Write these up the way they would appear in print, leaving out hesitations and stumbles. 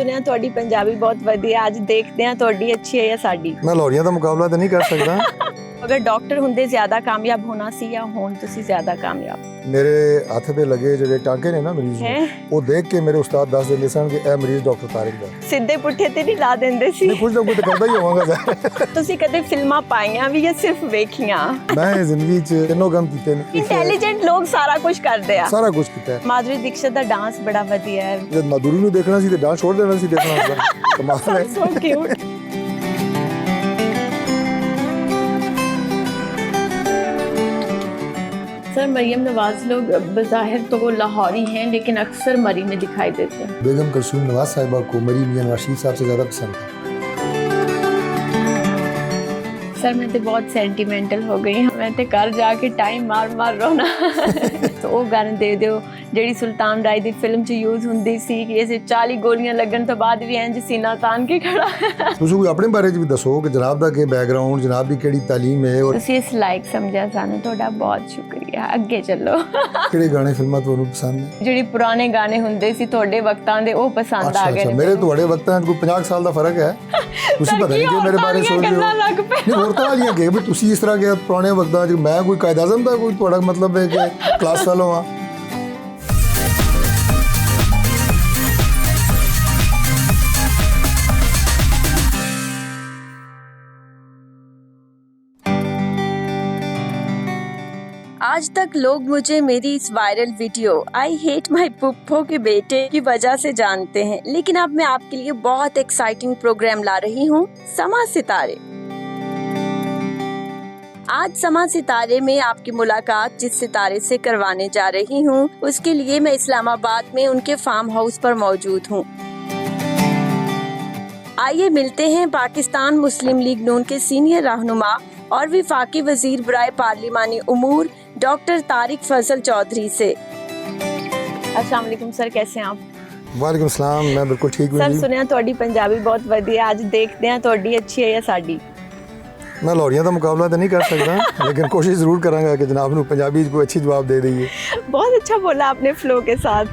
ਸੁਣਿਆ ਤੁਹਾਡੀ ਪੰਜਾਬੀ ਬਹੁਤ ਵਧੀਆ। ਅੱਜ ਦੇਖਦੇ ਹਾਂ ਤੁਹਾਡੀ ਅੱਛੀ ਹੈ ਜਾਂ ਸਾਡੀ। मैं लाहौरिया का मुकाबला तो नहीं कर सकता। ਅਗਰ ਡਾਕਟਰ ਹੁੰਦੇ ਜ਼ਿਆਦਾ ਕਾਮਯਾਬ ਹੋਣਾ ਸੀ ਜਾਂ ਹੁਣ ਤੁਸੀਂ ਜ਼ਿਆਦਾ ਕਾਮਯਾਬ? मेरे हथ पे लगे जो टांके ने ना मरीज हैं? वो देख के मेरे उस्ताद दस देंगे सन कि ए मरीज डॉक्टर तारिक दा। ਸਿੱਧੇ ਪੁੱਠੇ ਤੇ ਨਹੀਂ ਲਾ ਦਿੰਦੇ ਸੀ? नहीं कुछ ना कुछ तो करता ही होगा। ਤੁਸੀਂ ਕਦੇ ਫਿਲਮਾਂ ਪਾਈਆਂ ਵੀ ਜਾਂ ਸਿਰਫ ਵੇਖੀਆਂ? मैं जिंदगी च तीनों काम कीते ने। ਇੰਟੈਲੀਜੈਂਟ ਲੋਕ ਸਾਰਾ ਕੁਝ ਕਰਦੇ ਆ। सारा कुछ कीता है। ਮਾਧੁਰੀ ਦੀਕਸ਼ਿਤ ਦਾ ਡਾਂਸ ਬੜਾ ਵਧੀਆ ਹੈ। जब माधुरी ਨੂੰ देखना सी ते डांस छोड़ देना सी देखना उसदा। कमाल है। So cute. Sir Maryam Nawaz लोग बज़ाहिर तो वो लाहौरी हैं लेकिन अक्सर मरी में दिखाई देते हैं। बेगम कुलसूम नवाज साहिबा को मरी मियां रशीद साहब से ज़्यादा पसंद है। सर मैं तो बहुत सेंटीमेंटल हो गई। मैं तो घर जाके टाइम मार मार रोना। तो वो गाने दे दो ਜਿਹੜੀ ਸੁਲਤਾਨ ਰਾਏ ਦੀ ਫਿਲਮ 'ਚ ਯੂਜ਼ ਹੁੰਦੀ ਸੀ ਕਿ ਇਸੇ 40 ਗੋਲੀਆਂ ਲੱਗਣ ਤੋਂ ਬਾਅਦ ਵੀ ਇੰਜ ਸੀਨਾ ਤਾਨ ਕੇ ਖੜਾ ਹੈ। ਤੁਸੀਂ ਕੋਈ ਆਪਣੇ ਬਾਰੇ 'ਚ ਵੀ ਦੱਸੋ ਕਿ ਜਨਾਬ ਦਾ ਕੀ ਬੈਕਗ੍ਰਾਉਂਡ, ਜਨਾਬ ਦੀ ਕਿਹੜੀ ਤਾਲੀਮ ਹੈ ਔਰ ਤੁਸੀਂ ਇਸ ਲਾਇਕ ਸਮਝਿਆ ਸਾਨੂੰ, ਤੁਹਾਡਾ ਬਹੁਤ ਸ਼ੁਕਰੀਆ। ਅੱਗੇ ਚੱਲੋ। ਕਿਹੜੇ ਗਾਣੇ ਫਿਲਮਾਂ ਤੁਹਾਨੂੰ ਪਸੰਦ ਨੇ? ਜਿਹੜੇ ਪੁਰਾਣੇ ਗਾਣੇ ਹੁੰਦੇ ਸੀ ਤੁਹਾਡੇ ਵਕਤਾਂ ਦੇ ਉਹ ਪਸੰਦ ਆ ਗਏ ਨੇ। ਮੇਰੇ ਤੁਹਾਡੇ ਵਕਤਾਂ 'ਚ ਕੋਈ 50 ਸਾਲ ਦਾ ਫਰਕ ਹੈ। ਤੁਸੀਂ ਪਤਾ ਨਹੀਂ ਕਿ ਮੇਰੇ ਬਾਰੇ ਸੋਚ ਰਹੇ ਹੋ। ਨਹੀਂ ਔਰਤਾਂ ਵਾਲੀਆਂ ਕਿ ਵੀ ਤੁਸੀਂ ਇਸ ਤਰ੍ਹਾਂ ਕਿ ਪੁਰਾਣੇ ਵਕਤਾਂ 'ਚ ਮੈਂ ਕੋਈ ਕਾਇਦ ਆਜ਼ਮ ਦਾ ਕੋਈ ਤੁਹਾਡਾ ਮਤਲਬ ਹੈ ਕਿ ਕਲਾਸ ਫੈਲੋ ਆ। आज तक लोग मुझे मेरी इस viral video I hate my पुप्पो के बेटे की वजह से जानते हैं, लेकिन अब मैं आपके लिए बहुत एक्साइटिंग प्रोग्राम ला रही हूँ, समा सितारे। आज समा सितारे में आपकी मुलाकात जिस सितारे से करवाने जा रही हूँ उसके लिए मैं इस्लामाबाद में उनके फार्म हाउस पर मौजूद हूँ। आइए मिलते हैं पाकिस्तान मुस्लिम लीग नून के सीनियर रहनुमा और वफाकी वजीर बराए पार्लिमानी उमूर डॉक्टर तारिक फजल चौधरी से। अस्सलाम वालेकुम सर, कैसे हैं आप? वालेकुम सलाम, मैं बिल्कुल ठीक हूँ। सर सुनिया ਤੁਹਾਡੀ ਪੰਜਾਬੀ ਬਹੁਤ ਵਧੀਆ। ਅੱਜ ਦੇਖਦੇ ਹਾਂ ਤੁਹਾਡੀ ਅੱਛੀ ਹੈ ਜਾਂ ਸਾਡੀ। मैं लाहौरिया का मुकाबला तो नहीं कर सकता लेकिन कोशिश ज़रूर करांगा कि जनाब को पंजाबी को अच्छी जवाब दे दईए। बहुत अच्छा बोला आपने फ्लो के साथ।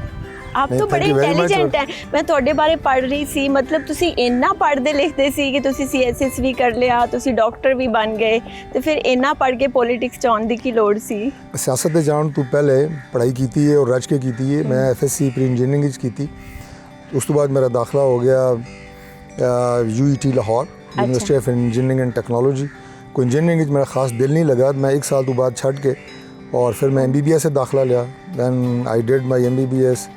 आप तो बड़े इंटेलिजेंट हैं। मैं ਤੁਹਾਡੇ ਬਾਰੇ ਪੜ੍ਹ ਰਹੀ ਸੀ, ਮਤਲਬ ਤੁਸੀਂ ਇੰਨਾ ਪੜ੍ਹਦੇ ਲਿਖਦੇ ਸੀ ਕਿ ਤੁਸੀਂ CSS ਵੀ ਕਰ ਲਿਆ, ਤੁਸੀਂ ਡਾਕਟਰ ਵੀ ਬਣ ਗਏ, ਤੇ ਫਿਰ ਇੰਨਾ ਪੜ੍ਹ ਕੇ ਪੋਲਿਟਿਕਸ 'ਚ ਆਉਣ ਦੀ ਕੀ ਲੋੜ ਸੀ? सियासत दे जान तो पहले पढ़ाई की है और रज के की है। मैं FSC प्री इंजीनियरिंग की, उस तो बाद मेरा दाखिला हो गया UET Lahore, university of engineering and technology. कोई इंजीनियरिंग मेरा ख़ास दिल नहीं लगा। मैं 1 साल तो बाद छड़ के और फिर मैं MBBS से दाखिला लिया। Then I did my MBBS।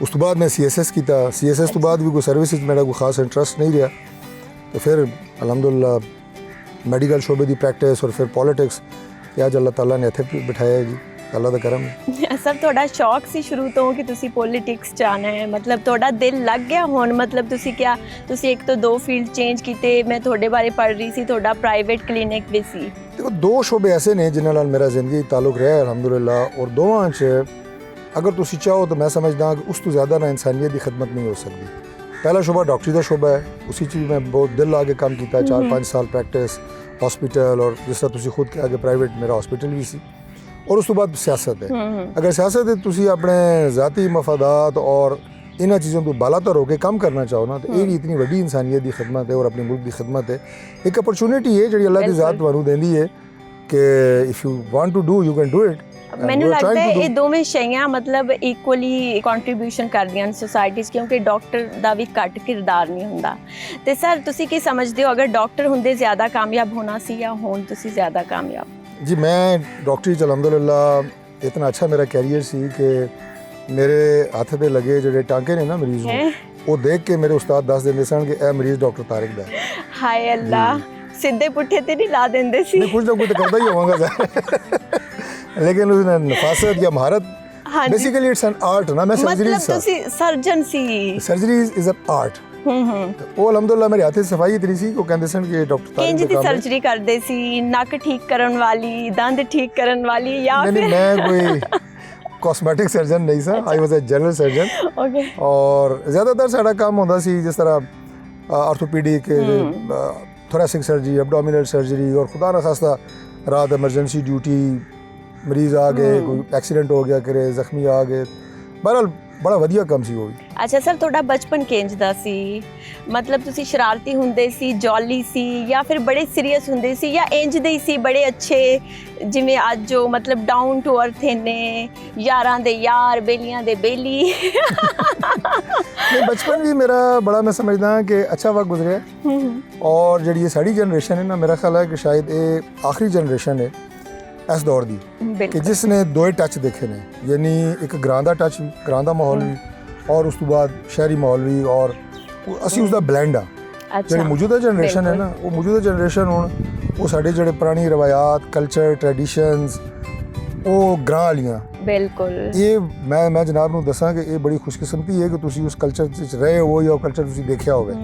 उस तो बाद मैं CSS की था। CSS तो बाद भी कोई सर्विसेज मेरा कोई ख़ास इंटरेस्ट नहीं रहा, तो फिर अल्हम्दुलिल्लाह मेडिकल शोबे की प्रैक्टिस और फिर पॉलिटिक्स आज अल्लाह ताला ने इत्थे बिठाया है जी, अल्लाह दा करम है। सर ਤੁਹਾਡਾ ਸ਼ੌਕ ਸੀ ਸ਼ੁਰੂ ਤੋਂ ਕਿ ਤੁਸੀਂ ਪੋਲਿਟਿਕਸ 'ਚ ਆਣਾ ਹੈ, ਮਤਲਬ ਤੁਹਾਡਾ ਦਿਲ ਲੱਗ ਗਿਆ ਹੁਣ? ਮਤਲਬ ਤੁਸੀਂ ਕਿਹਾ ਤੁਸੀਂ ਇੱਕ ਤੋਂ 2 ਫੀਲਡ ਚੇਂਜ ਕੀਤੇ। ਮੈਂ ਤੁਹਾਡੇ ਬਾਰੇ ਪੜ੍ਹ ਰਹੀ ਸੀ, ਤੁਹਾਡਾ ਪ੍ਰਾਈਵੇਟ ਕਲੀਨਿਕ ਵੀ ਸੀ। देखो 2 शोबे ऐसे ने जिन्हां नाल मेरा जिंदगी ताल्लुक रहा है अल्हम्दुलिल्लाह, और दोवां च अगर तुसी चाहो तो मैं समझदा कि उस तो ज़्यादा ना इंसानियत की खिदमत नहीं हो सकती। पहला शोबा डॉक्टरी का शोबा है, उसी च भी मैं बहुत दिल ला के काम किया। 4-5 साल प्रैक्टिस हॉस्पिटल, और जिस तरह तुसी खुद के आगे प्राइवेट मेरा हॉस्पिटल भी सी। और उस तो बाद सियासत है। अगर सियासत है तुसी अपने ज़ाती मफादात और इन्हां चीज़ों तो बालातर होकर काम करना चाहो ना, तो ये इतनी वड्डी इंसानियत की खिदमत है और अपने मुल्क की खिदमत है। एक अपॉर्चुनिटी है जी अल्लाह की ज़ात तुहानू देंदी है कि if you want to do you can do it. ਮੈਨੂੰ ਲੱਗਦਾ ਹੈ ਇਹ ਦੋਵੇਂ ਸ਼ੈਆਂ ਮਤਲਬ ਇਕੁਅਲੀ ਕੰਟਰੀਬਿਊਸ਼ਨ ਕਰਦੀਆਂ ਨੇ ਸੋਸਾਇਟੀ 'ਚ, ਕਿਉਂਕਿ ਡਾਕਟਰ ਦਾ ਵੀ ਘੱਟ ਕਿਰਦਾਰ ਨਹੀਂ ਹੁੰਦਾ। ਤੇ ਸਰ ਤੁਸੀਂ ਕੀ ਸਮਝਦੇ ਹੋ, ਅਗਰ ਡਾਕਟਰ ਹੁੰਦੇ ਜ਼ਿਆਦਾ ਕਾਮਯਾਬ ਹੋਣਾ ਸੀ ਜਾਂ ਹੁਣ ਤੁਸੀਂ ਜ਼ਿਆਦਾ ਕਾਮਯਾਬ? जी मैं डॉक्टरी च अल्हम्दुलिल्लाह इतना अच्छा मेरा कैरियर सी कि मेरे हथ पे लगे जो टांके ने ना मरीज वो देख के मेरे उस्ताद दस देंगे सन कि ए मरीज डॉक्टर तारिक दा है। हाय अल्लाह, सिद्धे पुठे ते नहीं ला देंदे सी? कुछ ना कुछ तो करता ही होगा लेकिन उसने नफासत या महारत, बेसिकली इट्स एन आर्ट ना। मैं सर्जरी मतलब ਤੁਸੀਂ surgeon C? Surgery is an art. ਉਹ ਅਲਹਮਦੁਲਿਲਾ ਮੇਰੇ ਹੱਥ 'ਚ ਸਫਾਈ ਇਤਨੀ ਸੀ ਉਹ ਕਹਿੰਦੇ ਸਨ ਕਿ ਡਾਕਟਰ ਤਾਰਿਕ ਕਿੰਜ ਦੀ ਸਰਜਰੀ ਕਰਦੇ ਸੀ? ਨੱਕ ਠੀਕ ਕਰਨ ਵਾਲੀ, ਦੰਦ ਠੀਕ ਕਰਨ ਵਾਲੀ, ਜਾਂ नहीं मैं कोई कॉस्मेटिक सर्जन नहीं सा। I was a general surgeon. Okay. और ज़्यादातर साडा काम होंदा सी जिस तरह orthopaedic, thoracic surgery, abdominal surgery, और खुदा न खास्ता रात एमरजेंसी ड्यूटी, मरीज़ आ गए, कोई एक्सीडेंट हो गया करे, ज़ख्मी आ गए, बहरहाल ਬੜਾ ਵਧੀਆ ਕੰਮ ਸੀ ਉਹ ਵੀ। ਅੱਛਾ ਸਰ, ਤੁਹਾਡਾ ਬਚਪਨ ਕਿੰਜ ਦਾ ਸੀ? ਮਤਲਬ ਤੁਸੀਂ ਸ਼ਰਾਰਤੀ ਹੁੰਦੇ ਸੀ, ਜੌਲੀ ਸੀ, ਜਾਂ ਫਿਰ ਬੜੇ ਸੀਰੀਅਸ ਹੁੰਦੇ ਸੀ, ਜਾਂ ਇੰਜ ਦੇ ਹੀ ਸੀ ਬੜੇ ਅੱਛੇ ਜਿਵੇਂ ਅੱਜ ਜੋ ਮਤਲਬ ਡਾਊਨ ਟੂ ਅਰਥ ਨੇ, ਯਾਰਾਂ ਦੇ ਯਾਰ, ਬੇਲੀਆਂ ਦੇ ਬੇਲੀ? ਨਹੀਂ, ਬਚਪਨ ਵੀ ਮੇਰਾ ਬੜਾ ਮੈਂ ਸਮਝਦਾ ਕਿ ਅੱਛਾ ਵਕਤ ਗੁਜ਼ਰਿਆ। ਔਰ ਜਿਹੜੀ ਇਹ ਸਾਡੀ ਜਨਰੇਸ਼ਨ ਹੈ ਨਾ, ਮੇਰਾ ਖਿਆਲ ਹੈ ਕਿ ਸ਼ਾਇਦ ਇਹ ਆਖਰੀ ਜਨਰੇਸ਼ਨ ਹੈ ਇਸ ਦੌਰ ਦੀ ਕਿ ਜਿਸ ਨੇ ਦੋਏ ਟੱਚ ਦੇਖੇ ਨੇ, ਯਾਨੀ ਇੱਕ ਗਰਾਂ ਦਾ ਟੱਚ, ਗਰਾਂ ਦਾ ਮਾਹੌਲ ਵੀ, ਔਰ ਉਸ ਤੋਂ ਬਾਅਦ ਸ਼ਹਿਰੀ ਮਾਹੌਲ ਵੀ, ਔਰ ਅਸੀਂ ਉਸ ਦਾ ਬਲੈਂਡ ਆ। ਜਿਹੜੀ ਮੌਜੂਦਾ ਜਨਰੇਸ਼ਨ ਹੈ ਨਾ, ਉਹ ਮੌਜੂਦਾ ਜਨਰੇਸ਼ਨ ਹੁਣ ਉਹ ਸਾਡੇ ਜਿਹੜੇ ਪੁਰਾਣੀ ਰਵਾਇਤ, ਕਲਚਰ, ਟ੍ਰੈਡੀਸ਼ਨਸ, ਉਹ ਗਰਾਂ ਵਾਲੀਆਂ। ਬਿਲਕੁਲ। ਇਹ ਮੈਂ ਜਨਾਬ ਨੂੰ ਦੱਸਾਂ ਕਿ ਇਹ ਬੜੀ ਖੁਸ਼ਕਿਸਮਤੀ ਹੈ ਕਿ ਤੁਸੀਂ ਉਸ ਕਲਚਰ 'ਚ ਰਹੇ ਹੋ ਜਾਂ ਉਹ ਕਲਚਰ ਤੁਸੀਂ ਦੇਖਿਆ ਹੋਵੇ।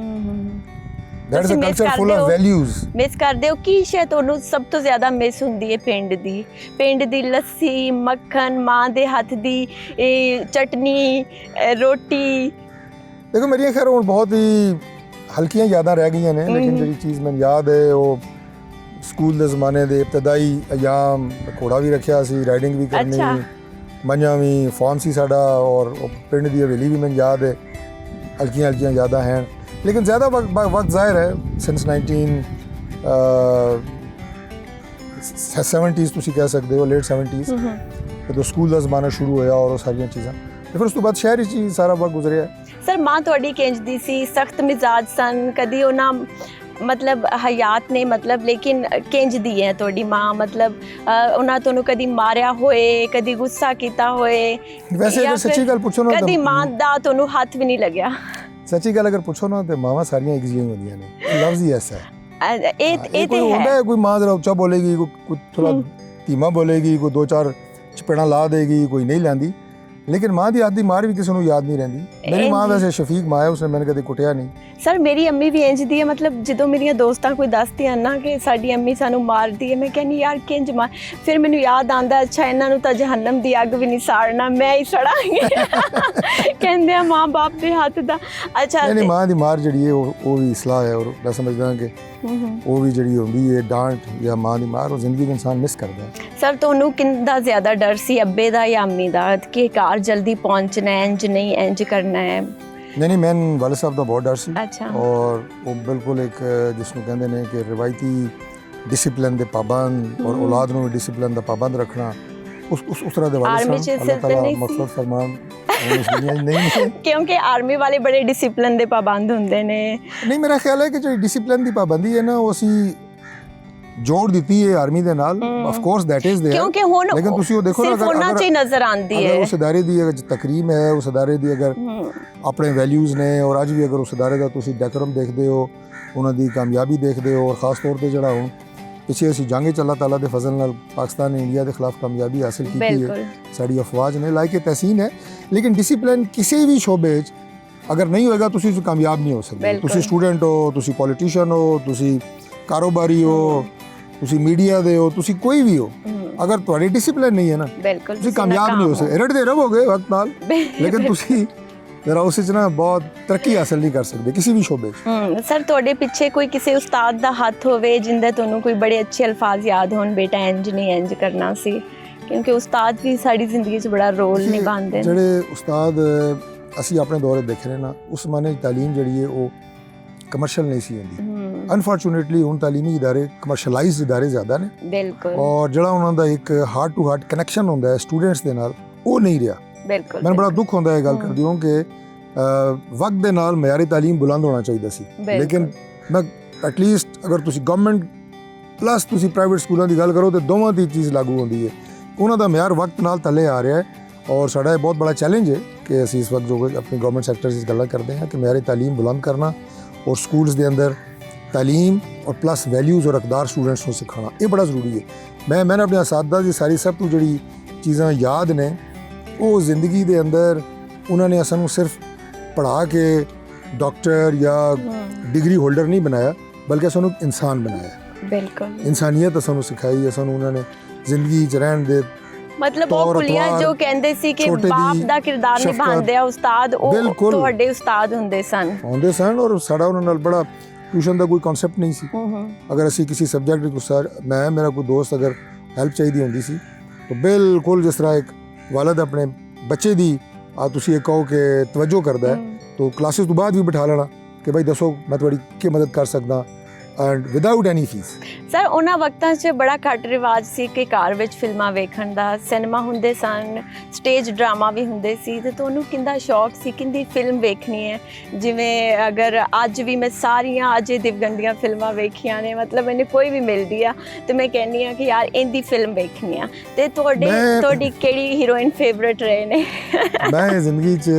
That is a culture full of values. Miss ਕਰਦੇ ਹੋ ਕੀ ਸ਼ੈ ਤੁਹਾਨੂੰ ਸਭ ਤੋਂ ਜ਼ਿਆਦਾ ਮਿਸ ਹੁੰਦੀ ਹੈ ਪਿੰਡ ਦੀ? ਪਿੰਡ ਦੀ ਲੱਸੀ, ਮੱਖਣ, ਮਾਂ ਦੇ ਹੱਥ ਦੀ ਇਹ ਚਟਨੀ, ਰੋਟੀ। ਦੇਖੋ ਮੇਰੀਆਂ ਖੈਰ ਹੁਣ ਬਹੁਤ ਹੀ ਹਲਕੀਆਂ ਯਾਦਾਂ ਰਹਿ ਗਈਆਂ ਨੇ, ਲੇਕਿਨ ਜਿਹੜੀ ਚੀਜ਼ ਮੈਨੂੰ ਯਾਦ ਹੈ ਉਹ ਸਕੂਲ ਦੇ ਜ਼ਮਾਨੇ ਦੇ ਇਬਤਦਾਈ ਅਯਾਮ। ਘੋੜਾ ਵੀ ਰੱਖਿਆ ਸੀ, ਰਾਈਡਿੰਗ ਵੀ ਕਰਨੀ, ਮੰਝਾਂ ਵੀ, ਫਾਰਮ ਸੀ ਸਾਡਾ, ਔਰ ਪਿੰਡ ਦੀ ਹਵੇਲੀ ਵੀ ਮੈਨੂੰ ਯਾਦ ਹੈ। ਹਲਕੀਆਂ ਯਾਦਾਂ ਹਨ, लेकिन ज़्यादा वक्त ज़ाहिर है सिंस 1970s ਤੁਸੀਂ ਕਹਿ ਸਕਦੇ ਹੋ, ਲੇਟ 70s ਜਦੋਂ ਸਕੂਲ ਦਾ ਜ਼ਮਾਨਾ ਸ਼ੁਰੂ ਹੋਇਆ ਔਰ ਉਹ ਸਾਰੀਆਂ ਚੀਜ਼ਾਂ, ਤੇ ਫਿਰ ਉਸ ਤੋਂ ਬਾਅਦ ਸ਼ਹਿਰ 'ਚ ਹੀ ਸਾਰਾ ਵਕਤ ਗੁਜ਼ਰਿਆ। ਸਰ, ਮਾਂ ਤੁਹਾਡੀ ਕਿੰਜ ਦੀ ਸੀ? ਸਖਤ ਮਿਜ਼ਾਜ ਸਨ? ਕਦੀ ਉਹਨਾਂ ਮਤਲਬ ਹਯਾਤ ਨੇ, ਮਤਲਬ ਲੇਕਿਨ ਕਿੰਜ ਦੀ ਹੈ ਤੁਹਾਡੀ ਮਾਂ? ਮਤਲਬ ਉਹਨਾਂ ਤੁਹਾਨੂੰ ਕਦੀ ਮਾਰਿਆ ਹੋਏ, ਕਦੀ ਗੁੱਸਾ ਕੀਤਾ ਹੋਏ? ਵੈਸੇ ਅਗਰ ਸੱਚੀ ਗੱਲ ਪੁੱਛੋ ਨਾ, ਕਦੀ ਮਾਂ ਦਾ ਤੁਹਾਨੂੰ ਹੱਥ ਵੀ ਨਹੀਂ ਲੱਗਿਆ? ਸੱਚੀ ਗੱਲ ਅਗਰ ਪੁੱਛੋ ਨਾ ਤੇ ਮਾਵਾਂ ਸਾਰੀਆਂ ਇੱਕ ਜਿਹੀਆਂ ਹੁੰਦੀਆਂ ਨੇ, ਲਫ਼ਜ਼ ਹੀ ਐਸਾ ਹੈ। ਇਹ ਤੇ ਹੈ ਕੋਈ ਮਾਂ ਜ਼ਰਾ ਉੱਚਾ ਬੋਲੇਗੀ, ਕੋਈ ਥੋੜਾ ਧੀਮਾ ਬੋਲੇਗੀ, ਕੋਈ ਦੋ ਚਾਰ ਚਪੇੜਾਂ ਲਾ ਦੇਗੀ, ਕੋਈ ਨਹੀਂ ਲਾਂਦੀ। ਲੇਕਿਨ ਮਾਂ ਦੀ ਆਦੀ ਮਾਰ ਵੀ ਕਿਸੇ ਨੂੰ ਯਾਦ ਨਹੀਂ ਰਹਿੰਦੀ। ਮੇਰੀ ਮਾਂ ਵੈਸੇ ਸ਼ਫੀਕ ਮਾਂ ਹੈ, ਉਸਨੇ ਮੈਨੂੰ ਕਦੇ ਕੁੱਟਿਆ ਨਹੀਂ। ਸਰ, ਮੇਰੀ ਅੰਮੀ ਵੀ ਇੰਜ ਦੀ ਹੈ। ਮਤਲਬ ਜਦੋਂ ਮੇਰੀਆਂ ਦੋਸਤਾਂ ਕੋਈ ਦੱਸਦੀਆਂ ਨਾ ਕਿ ਸਾਡੀ ਅੰਮੀ ਸਾਨੂੰ ਮਾਰਦੀ ਹੈ, ਮੈਂ ਕਹਿੰਦੀ ਯਾਰ ਕਿੰਜ ਮਾਰ, ਫਿਰ ਮੈਨੂੰ ਯਾਦ ਆਉਂਦਾ ਅੱਛਾ ਇਹਨਾਂ ਨੂੰ ਤਾਂ ਜਹੰਨਮ ਦੀ ਅੱਗ ਵੀ ਨਹੀਂ ਸਾੜਨਾ, ਮੈਂ ਹੀ ਸੜਾਂਗੀ। ਕਹਿੰਦੇ ਆ ਮਾਂ ਬਾਪ ਦੇ ਹੱਥ ਦਾ। ਅੱਛਾ, ਨਹੀਂ, ਮਾਂ ਦੀ ਮਾਰ ਜਿਹੜੀ ਹੈ ਉਹ ਵੀ ਇਸਲਾਹ ਹੈ, ਔਰ ਮੈਂ ਸਮਝਦਾ ਕਿ ਉਹ ਵੀ ਜਿਹੜੀ ਹੁੰਦੀ ਹੈ ਡਾਂਟ ਜਾਂ ਮਾਂ ਦੀ ਮਾਰ, ਉਹ ਜ਼ਿੰਦਗੀ ਦੇ ਇਨਸਾਨ ਮਿਸ ਕਰਦਾ ਹੈ। ਸਰ, ਤੁਹਾਨੂੰ ਕਿੰਦਾ ਜ਼ਿਆਦਾ ਡਰ ਸੀ, ਅੱਬੇ ਦਾ ਜਾਂ ਅੰਮੀ ਦਾ, ਕਿ ਘਰ ਜਲਦੀ ਪਹੁੰਚਣਾ ਹੈ, ਇੰਜ ਨਹੀਂ ਇੰਜ ਕਰਨਾ ਹੈ? ਨਹੀਂ, ਮੈਨੂੰ ਵਾਲਿਦ ਸਾਹਿਬ ਦਾ ਬਹੁਤ ਡਰ ਸੀ। ਅੱਛਾ। ਔਰ ਉਹ ਬਿਲਕੁਲ ਇੱਕ ਜਿਸ ਨੂੰ ਕਹਿੰਦੇ ਨੇ ਕਿ ਰਿਵਾਇਤੀ ਡਿਸਿਪਲਿਨ ਦੇ ਪਾਬੰਦ, ਔਰ ਔਲਾਦ ਨੂੰ ਵੀ ਡਿਸਿਪਲਿਨ ਦਾ ਪਾਬੰਦ ਰੱਖਣਾ, ਉਸ ਤਰ੍ਹਾਂ ਦੇ ਵਾਲਿਦ ਸਾਹਿਬ ਅੱਲਾਹ ਤਾਲਾ ਮਗਫਰਤ ਫਰਮਾਨ। ਨਹੀਂ, ਕਿਉਂਕਿ ਆਰਮੀ ਵਾਲੇ ਬੜੇ ਡਿਸਿਪਲਿਨ ਦੇ ਪਾਬੰਦ ਹੁੰਦੇ ਨੇ। ਨਹੀਂ, ਮੇਰਾ ਖਿਆਲ ਹੈ ਕਿ ਜਿਹੜੀ ਡਿਸਿਪਲਿਨ ਦੀ ਪਾਬੰਦੀ ਹੈ ਨਾ, ਉਹ ਅਸੀਂ ਜੋੜ ਦਿੱਤੀ ਹੈ ਆਰਮੀ ਦੇ ਨਾਲ। ਆਫ ਕੋਰਸ ਦੈਟ ਇਜ਼ ਦੇयर, ਕਿਉਂਕਿ ਹੁਣ ਲੇਕਿਨ ਤੁਸੀਂ ਉਹ ਦੇਖੋ ਨਾ, ਸਿਰਫ ਉਹਨਾਂ 'ਚ ਹੀ ਨਜ਼ਰ ਆਉਂਦੀ ਹੈ। ਉਸ ਅਦਾਰੇ ਦੀ ਅਗਰ ਤਕਰੀਮ ਹੈ, ਉਸ ਅਦਾਰੇ ਦੀ ਅਗਰ ਆਪਣੇ ਵੈਲਿਊਜ਼ ਨੇ, ਔਰ ਅੱਜ ਵੀ ਅਗਰ ਉਸ ਅਦਾਰੇ ਦਾ ਤੁਸੀਂ ਡੈਕੋਰਮ ਦੇਖਦੇ ਹੋ, ਉਹਨਾਂ ਦੀ ਕਾਮਯਾਬੀ ਦੇਖਦੇ ਹੋ, ਔਰ ਖਾਸ ਤੌਰ ਤੇ ਜਿਹੜਾ ਹੁਣ ਪਿੱਛੇ ਅਸੀਂ ਜੰਗ 'ਚ ਅੱਲਾਹ ਤਾਲਾ ਦੇ ਫਜ਼ਲ ਨਾਲ ਪਾਕਿਸਤਾਨ ਨੇ ਇੰਡੀਆ ਦੇ ਖਿਲਾਫ ਕਾਮਯਾਬੀ ਹਾਸਿਲ ਕੀਤੀ ਹੈ, ਸਾਡੀ ਅਫਵਾਜ ਨੇ ਲਾਇਕ ਤਹਿਸੀਨ ਹੈ। ਲੇਕਿਨ ਡਿਸਿਪਲਿਨ ਕਿਸੇ ਵੀ ਸ਼ੋਬੇ 'ਚ ਅਗਰ ਨਹੀਂ ਹੋਏਗਾ ਤੁਸੀਂ ਉਸ ਕਾਮਯਾਬ ਨਹੀਂ ਹੋ ਸਕਦੇ। ਤੁਸੀਂ ਸਟੂਡੈਂਟ ਹੋ, ਤੁਸੀਂ ਪੋਲੀਟੀਸ਼ੀਅਨ ਹੋ, ਤੁਸੀਂ ਕਾਰੋਬਾਰੀ ਹੋ, ਤੁਸੀਂ ਮੀਡੀਆ ਦੇ ਹੋ, ਤੁਸੀਂ ਕੋਈ ਵੀ ਹੋ, ਅਗਰ ਤੁਹਾਡੀ ਡਿਸਿਪਲਿਨ ਨਹੀਂ ਹੈ ਨਾ, ਤੁਸੀਂ ਕਾਮਯਾਬ ਨਹੀਂ ਹੋ ਸਕਦੇ। ਰੜਦੇ ਰਹੋਗੇ ਵਕਤ ਨਾਲ, ਲੇਕਿਨ ਤੁਸੀਂ ਜ਼ਰਾ ਉਸ 'ਚ ਨਾ ਬਹੁਤ ਤਰੱਕੀ ਹਾਸਲ ਨਹੀਂ ਕਰ ਸਕਦੇ ਕਿਸੇ ਵੀ ਸ਼ੋਬੇ 'ਚ। ਸਰ, ਤੁਹਾਡੇ ਪਿੱਛੇ ਕੋਈ ਕਿਸੇ ਉਸਤਾਦ ਦਾ ਹੱਥ ਹੋਵੇ ਜਿੰਦਾ ਤੁਹਾਨੂੰ ਕੋਈ ਬੜੇ ਅੱਛੇ ਅਲਫਾਜ਼ ਯਾਦ ਹੋਣ, ਬੇਟਾ ਇੰਜ ਨਹੀਂ ਇੰਜ ਕਰਨਾ ਸੀ? ਕਿਉਂਕਿ ਉਸਤਾਦ ਵੀ ਸਾਡੀ ਜ਼ਿੰਦਗੀ 'ਚ ਬੜਾ ਰੋਲ ਨਿਭਾਉਂਦੇ ਨੇ। ਜਿਹੜੇ ਉਸਤਾਦ ਅਸੀਂ ਆਪਣੇ ਦੌਰੇ ਦੇਖੇ ਨੇ ਨਾ, ਉਸ ਜ਼ਮਾਨੇ 'ਚ ਤਾਲੀਮ ਜਿਹੜੀ ਹੈ ਉਹ ਕਮਰਸ਼ੀਅਲ ਨਹੀਂ ਸੀ ਹੁੰਦੀ। ਅਨਫੋਰਚੂਨੇਟਲੀ ਹੁਣ ਤਾਲੀਮੀ ਇਦਾਰੇ ਕਮਰਸ਼ਲਾਈਜ਼ਡ ਇਦਾਰੇ ਜ਼ਿਆਦਾ ਨੇ। ਬਿਲਕੁਲ। ਔਰ ਜਿਹੜਾ ਉਹਨਾਂ ਦਾ ਇੱਕ ਹਾਰਟ ਟੂ ਹਾਰਟ ਕਨੈਕਸ਼ਨ ਹੁੰਦਾ ਹੈ ਸਟੂਡੈਂਟਸ ਦੇ ਨਾਲ, ਉਹ ਨਹੀਂ ਰਿਹਾ। ਬਿਲਕੁਲ। ਮੈਨੂੰ ਬੜਾ ਦੁੱਖ ਹੁੰਦਾ ਹੈ ਗੱਲ ਕਰਦੀ ਹਾਂ ਕਿ ਵਕਤ ਦੇ ਨਾਲ ਮਿਆਰੀ ਤਾਲੀਮ ਬੁਲੰਦ ਹੋਣਾ ਚਾਹੀਦਾ ਸੀ, ਲੇਕਿਨ ਮੈਂ ਐਟਲੀਸਟ ਅਗਰ ਤੁਸੀਂ ਗਵਰਨਮੈਂਟ ਪਲੱਸ ਤੁਸੀਂ ਪ੍ਰਾਈਵੇਟ ਸਕੂਲਾਂ ਦੀ ਗੱਲ ਕਰੋ ਤੇ ਦੋਵਾਂ ਦੀ ਚੀਜ਼ ਲਾਗੂ ਹੁੰਦੀ ਹੈ। ਉਹਨਾਂ ਦਾ ਮਿਆਰ ਵਕਤ ਨਾਲ ਥੱਲੇ ਆ ਰਿਹਾ ਹੈ, ਔਰ ਸਾਡਾ ਇਹ ਬਹੁਤ ਬੜਾ ਚੈਲੰਜ ਹੈ ਕਿ ਅਸੀਂ ਇਸ ਵਕਤ ਜੋ ਆਪਣੀ ਗਵਰਨਮੈਂਟ ਸੈਕਟਰ 'ਚ ਗੱਲਾਂ ਕਰਦੇ ਹਾਂ ਕਿ ਮਿਆਰੀ ਤਾਲੀਮ ਬੁਲੰਦ ਕਰਨਾ, ਔਰ ਸਕੂਲਸ ਦੇ ਅੰਦਰ ਤਾਲੀਮ ਔਰ ਪਲੱਸ ਵੈਲਿਊਜ਼ ਔਰ ਅਕਦਾਰ ਸਟੂਡੈਂਟਸ ਨੂੰ ਸਿਖਾਉਣਾ, ਇਹ ਬੜਾ ਜ਼ਰੂਰੀ ਹੈ। ਮੈਂ ਆਪਣੇ ਅਸਾਤਿਜ਼ਾ ਦੀ ਸਾਰੀ ਸਭ ਤੋਂ ਜਿਹੜੀ ਚੀਜ਼ਾਂ ਯਾਦ ਨੇ, ਉਹ ਜ਼ਿੰਦਗੀ ਦੇ ਅੰਦਰ ਉਹਨਾਂ ਨੇ ਸਾਨੂੰ ਸਿਰਫ ਪੜ੍ਹਾ ਕੇ ਡਾਕਟਰ ਜਾਂ ਡਿਗਰੀ ਹੋਲਡਰ ਨਹੀਂ ਬਣਾਇਆ, ਬਲਕਿ ਸਾਨੂੰ ਇਨਸਾਨ ਬਣਾਇਆ। ਬਿਲਕੁਲ। ਇਨਸਾਨੀਅਤ ਸਾਨੂੰ ਸਿਖਾਈ ਹੈ, ਸਾਨੂੰ ਉਹਨਾਂ ਨੇ ਜ਼ਿੰਦਗੀ 'ਚ ਰਹਿਣ ਦੇ ਮਤਲਬ ਉਹ ਕੁਲੀਆਂ ਜੋ ਕਹਿੰਦੇ ਸੀ ਕਿ ਬਾਪ ਦਾ ਕਿਰਦਾਰ ਨਿਭਾਉਂਦੇ ਆ ਉਸਤਾਦ, ਉਹ ਤੁਹਾਡੇ ਉਸਤਾਦ ਹੁੰਦੇ ਸਨ। ਔਰ ਸਾਡਾ ਉਹਨਾਂ ਨਾਲ ਬੜਾ ਟਿਊਸ਼ਨ ਦਾ ਕੋਈ ਕਨਸੈਪਟ ਨਹੀਂ ਸੀ। ਅਗਰ ਅਸੀਂ ਕਿਸੇ ਸਬਜੈਕਟ ਵਿੱਚ ਸਰ ਮੇਰਾ ਕੋਈ ਦੋਸਤ ਅਗਰ ਹੈਲਪ ਚਾਹੀਦੀ ਹੁੰਦੀ ਸੀ ਤਾਂ ਬਿਲਕੁਲ ਜਿਸ ਤਰ੍ਹਾਂ ਇੱਕ ਵਾਲਿਦ ਆਪਣੇ ਬੱਚੇ ਦੀ ਆ ਤੁਸੀਂ ਇਹ ਕਹੋ ਕਿ ਤਵੱਜੋ ਕਰਦਾ ਹੈ ਤਾਂ ਕਲਾਸਿਸ ਤੋਂ ਬਾਅਦ ਵੀ ਬਿਠਾ ਲੈਣਾ ਕਿ ਭਾਈ ਦੱਸੋ ਮੈਂ ਤੁਹਾਡੀ ਕੀ ਮਦਦ ਕਰ ਸਕਦਾ and without any fees. Sir ਉਹਨਾਂ ਵਕਤਾਂ 'ਚ ਬੜਾ ਘੱਟ ਰਿਵਾਜ ਸੀ ਕਿ ਘਰ ਵਿੱਚ ਫਿਲਮਾਂ ਵੇਖਣ ਦਾ, ਸਿਨੇਮਾ ਹੁੰਦੇ ਸਨ, ਸਟੇਜ ਡਰਾਮਾ ਵੀ ਹੁੰਦੇ ਸੀ, ਤੇ ਤੁਹਾਨੂੰ ਕਿੰਦਾ ਸ਼ੌਕ ਸੀ ਕਿੰਦੀ ਫਿਲਮ ਵੇਖਣੀ ਹੈ? ਜਿਵੇਂ ਅਗਰ ਅੱਜ ਵੀ ਮੈਂ ਸਾਰੀਆਂ ਅਜੇ ਦੇਵਗਨ ਦੀਆਂ ਫਿਲਮਾਂ ਵੇਖੀਆਂ ਨੇ, ਮਤਲਬ ਮੈਨੂੰ ਕੋਈ ਵੀ ਮਿਲਦੀ ਆ ਤੇ ਮੈਂ ਕਹਿੰਦੀ ਆ ਕਿ ਯਾਰ ਇਹਦੀ ਫਿਲਮ ਵੇਖਣੀ ਆ। ਤੇ ਤੁਹਾਡੀ ਕਿਹੜੀ ਹੀਰੋਇਨ ਫੇਵਰਿਟ ਰਹੇ ਨੇ? ਮੈਂ ਜ਼ਿੰਦਗੀ 'ਚ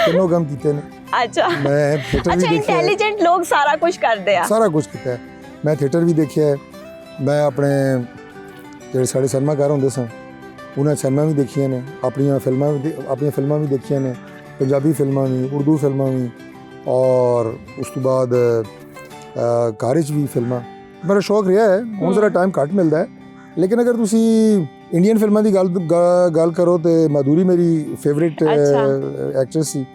ਤਿੰਨੋਂ ਕੰਮ ਕੀਤੇ ਨੇ। ਅੱਛਾ, ਮੈਂ ਥੀਏਟਰ ਵੀ ਦੇਖਿਆ, ਇੰਟੈਲੀਜੈਂਟ ਲੋਕ ਸਾਰਾ ਕੁਝ ਕਰਦੇ ਆ। ਸਾਰਾ ਕੁਝ ਕੀਤਾ ਹੈ। ਮੈਂ ਥੀਏਟਰ ਵੀ ਦੇਖਿਆ ਹੈ, ਮੈਂ ਆਪਣੇ ਜਿਹੜੇ ਸਾਡੇ ਸਿਨੇਮਾ ਘਰ ਹੁੰਦੇ ਸਨ ਉਹਨਾਂ ਸਿਨੇਮਾ ਵੀ ਦੇਖੀਆਂ ਨੇ, ਆਪਣੀਆਂ ਫਿਲਮਾਂ ਵੀ ਦੇਖੀਆਂ ਨੇ, ਪੰਜਾਬੀ ਫਿਲਮਾਂ ਵੀ, ਉਰਦੂ ਫਿਲਮਾਂ ਵੀ, ਔਰ ਉਸ ਤੋਂ ਬਾਅਦ ਘਰ 'ਚ ਵੀ ਫਿਲਮਾਂ। ਮੇਰਾ ਸ਼ੌਕ ਰਿਹਾ ਹੈ। ਹੁਣ ਜ਼ਰਾ ਟਾਈਮ ਘੱਟ ਮਿਲਦਾ ਹੈ, ਲੇਕਿਨ ਅਗਰ ਤੁਸੀਂ ਇੰਡੀਅਨ ਫਿਲਮਾਂ ਦੀ ਗੱਲ ਕਰੋ ਤੇ ਮਾਧੁਰੀ ਮੇਰੀ ਫੇਵਰਿਟ ਐਕਟਰੈਸ ਸੀ,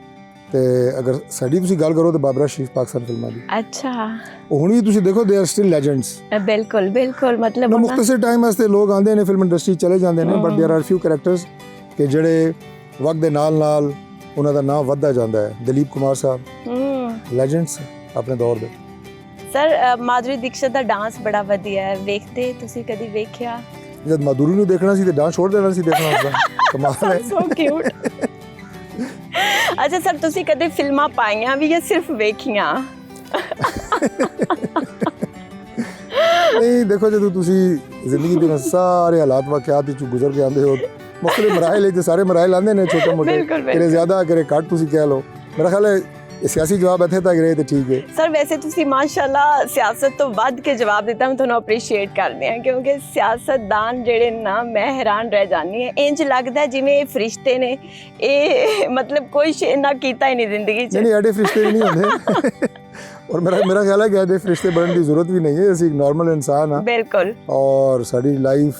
ਤੇ ਅਗਰ ਸਾਡੀ ਤੁਸੀਂ ਗੱਲ ਕਰੋ ਤਾਂ ਬਾਬਰਾ ਸ਼ਰੀਫ ਪਾਕਿਸਤਾਨ ਫਿਲਮਾਂ ਦੀ। ਅੱਛਾ, ਹੁਣ ਵੀ ਤੁਸੀਂ ਦੇਖੋ ਦੇ ਆਰ ਸਟਿਲ ਲੈਜੈਂਡਸ। ਬਿਲਕੁਲ ਬਿਲਕੁਲ, ਮਤਲਬ ਮੁਖਤਸਰ ਟਾਈਮ ਵਾਸਤੇ ਲੋਕ ਆਉਂਦੇ ਨੇ ਫਿਲਮ ਇੰਡਸਟਰੀ ਚਲੇ ਜਾਂਦੇ ਨੇ, but there are few characters ਕਿ ਜਿਹੜੇ ਵਕਤ ਦੇ ਨਾਲ ਉਹਨਾਂ ਦਾ ਨਾਮ ਵੱਧਦਾ ਜਾਂਦਾ ਹੈ। ਦਲੀਪ ਕੁਮਾਰ ਸਾਹਿਬ ਲੈਜੈਂਡਸ ਆਪਣੇ ਦੌਰ ਦੇ। ਸਰ ਮਾਧੁਰੀ ਦੀਕਸ਼ਿਤ ਦਾ ਡਾਂਸ ਬੜਾ ਵਧੀਆ ਹੈ, ਵੇਖਦੇ ਤੁਸੀਂ ਕਦੀ ਵੇਖਿਆ? ਜਦ ਮਾਧੁਰੀ ਨੂੰ ਦੇਖਣਾ ਸੀ ਤੇ ਡਾਂਸ ਛੋੜ ਦੇਣਾ ਸੀ ਦੇਖਣਾ ਉਸਦਾ। ਕਮਾਲ ਹੈ। So cute. ਅੱਛਾ ਸਰ, ਤੁਸੀਂ ਕਦੇ ਫਿਲਮਾਂ ਪਾਈਆਂ ਵੀ ਜਾਂ ਸਿਰਫ ਵੇਖੀਆਂ? ਨਹੀਂ, ਦੇਖੋ ਜਦੋਂ ਤੁਸੀਂ ਜ਼ਿੰਦਗੀ ਦੇ ਸਾਰੇ ਹਾਲਾਤ ਵਾਕਿਆਤ ਵਿੱਚੋਂ ਗੁਜ਼ਰ ਕੇ ਆਉਂਦੇ ਹੋ, ਮੁਖਤਲਿਫ ਮਰਾਹਿਲ ਤੇ ਸਾਰੇ ਮਰਾਹਿਲ ਆਉਂਦੇ ਨੇ, ਛੋਟੇ ਮੋਟੇ, ਕਿਰੇ ਜ਼ਿਆਦਾ ਕਿਰੇ ਘੱਟ ਤੁਸੀਂ ਕਹਿ ਲਓ। ਮੇਰਾ ਖਿਆਲ ਹੈ ਇਹ ਸਿਆਸੀ ਜਵਾਬ ਇੱਥੇ ਤੱਕ ਰਹੇ ਤੇ ਠੀਕ ਹੈ। ਸਰ ਵੈਸੇ ਤੁਸੀਂ ਮਾਸ਼ਾਅੱਲਾ ਸਿਆਸਤ ਤੋਂ ਵੱਧ ਕੇ ਜਵਾਬ ਦਿੱਤਾ, ਮੈਂ ਤੁਹਾਨੂੰ ਅਪਰੀਸ਼ੀਏਟ ਕਰਦੇ ਹਾਂ, ਕਿਉਂਕਿ ਸਿਆਸਤਦਾਨ ਜਿਹੜੇ ਨਾ ਮੈਂ ਹੈਰਾਨ ਰਹਿ ਜਾਂਦੀ ਹਾਂ। ਇੰਜ ਲੱਗਦਾ ਜਿਵੇਂ ਇਹ ਫਰਿਸ਼ਤੇ ਨੇ, ਇਹ ਮਤਲਬ ਕੋਈ ਸ਼ੇ ਨਾ ਕੀਤਾ ਹੀ ਨਹੀਂ ਜ਼ਿੰਦਗੀ 'ਚ। ਨਹੀਂ, ਐਡੇ ਫਰਿਸ਼ਤੇ ਨਹੀਂ ਹੁੰਦੇ। ਔਰ ਮੇਰਾ ਖਿਆਲ ਹੈ ਕਿ ਐਡੇ ਫਰਿਸ਼ਤੇ ਬਣਨ ਦੀ ਜ਼ਰੂਰਤ ਵੀ ਨਹੀਂ ਹੈ। ਅਸੀਂ ਇੱਕ ਨਾਰਮਲ ਇਨਸਾਨ ਹਾਂ। ਬਿਲਕੁਲ। ਔਰ ਸਾਡੀ ਲਾਈਫ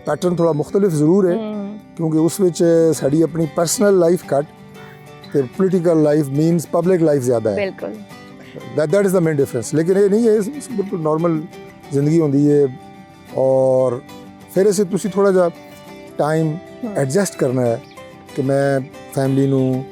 ਪੈਟਰਨ ਥੋੜਾ ਮੁਖਤਲਿਫ ਜ਼ਰੂਰ ਹੈ, ਕਿਉਂਕਿ ਉਸ ਵਿੱਚ ਸਾਡੀ ਆਪਣੀ ਪਰਸਨਲ ਲਾਈਫ ਘੱਟ ਤੇ political life means public life ਜ਼ਿਆਦਾ ਹੈ। ਬਿਲਕੁਲ, that is the main difference। ਲੇਕਿਨ ਇਹ ਨਹੀਂ ਹੈ, ਬਿਲਕੁਲ ਨਾਰਮਲ ਜ਼ਿੰਦਗੀ ਹੁੰਦੀ ਹੈ। ਔਰ ਫਿਰ ਅਸੀਂ ਤੁਸੀਂ ਥੋੜਾ ਜਿਹਾ ਟਾਈਮ ਐਡਜਸਟ ਕਰਨਾ ਹੈ ਕਿ ਮੈਂ ਫੈਮਿਲੀ ਨੂੰ,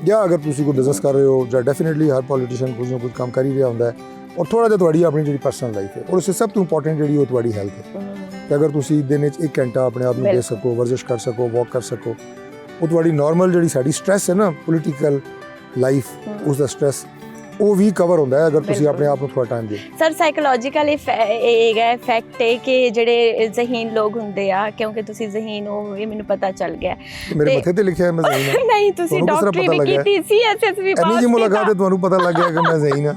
ਜਾਂ ਅਗਰ ਤੁਸੀਂ ਕੋਈ ਬਿਜ਼ਨਸ ਕਰ ਰਹੇ ਹੋ, ਜਾਂ ਡੈਫੀਨੇਟਲੀ ਹਰ ਪੋਲੀਟੀਸ਼ੀਅਨ ਕੁਝ ਨਾ ਕੁਝ ਕੰਮ ਕਰ ਹੀ ਰਿਹਾ ਹੁੰਦਾ ਹੈ। ਔਰ ਥੋੜਾ ਜਿਹਾ ਤੁਹਾਡੀ ਆਪਣੀ ਜਿਹੜੀ ਪਰਸਨਲ ਲਾਈਫ ਹੈ, ਔਰ ਉਸ ਸਭ ਤੋਂ ਇੰਪੋਰਟੈਂਟ ਜਿਹੜੀ ਉਹ ਤੁਹਾਡੀ ਹੈਲਥ ਹੈ। ਕਿ ਅਗਰ ਤੁਸੀਂ ਦਿਨ ਵਿੱਚ 1 ਘੰਟਾ ਆਪਣੇ ਆਪ ਨੂੰ ਦੇ ਸਕੋ, ਵਰਜ਼ਿਸ਼ ਕਰ ਸਕੋ, ਵਾਕ ਕਰ ਸਕੋ, ਉਹ ਤੁਹਾਡੀ ਨਾਰਮਲ ਜਿਹੜੀ ਸਾਡੀ ਸਟ੍ਰੈਸ ਹੈ ਨਾ, ਪੋਲੀਟੀਕਲ ਲਾਈਫ, ਉਸ ਦਾ ਸਟ੍ਰੈਸ ਉਹ ਵੀ ਕਵਰ ਹੁੰਦਾ ਹੈ ਅਗਰ ਤੁਸੀਂ ਆਪਣੇ ਆਪ ਨੂੰ ਥੋੜਾ ਟਾਈਮ ਦਿਓ। ਸਰ ਸਾਈਕੋਲੋਜੀਕਲ ਇਹ ਹੈ ਫੈਕਟ ਹੈ ਕਿ ਜਿਹੜੇ ਜ਼ਹੀਨ ਲੋਕ ਹੁੰਦੇ ਆ, ਕਿਉਂਕਿ ਤੁਸੀਂ ਜ਼ਹੀਨ ਹੋ ਇਹ ਮੈਨੂੰ ਪਤਾ ਚੱਲ ਗਿਆ। ਮੇਰੇ ਮੱਥੇ ਤੇ ਲਿਖਿਆ ਹੈ ਮੈਂ ਜ਼ਹੀਨ ਹਾਂ। ਨਹੀਂ, ਤੁਸੀਂ ਡਾਕਟਰੀ ਵੀ ਕੀਤੀ ਸੀ, ਐਸਐਸਬੀ ਪਾਸ ਕੀਤੀ। ਇੰਨੀ ਮੁਲਾਕਾਤ ਹੈ ਤੁਹਾਨੂੰ ਪਤਾ ਲੱਗ ਗਿਆ ਕਿ ਮੈਂ ਜ਼ਹੀਨ ਹਾਂ।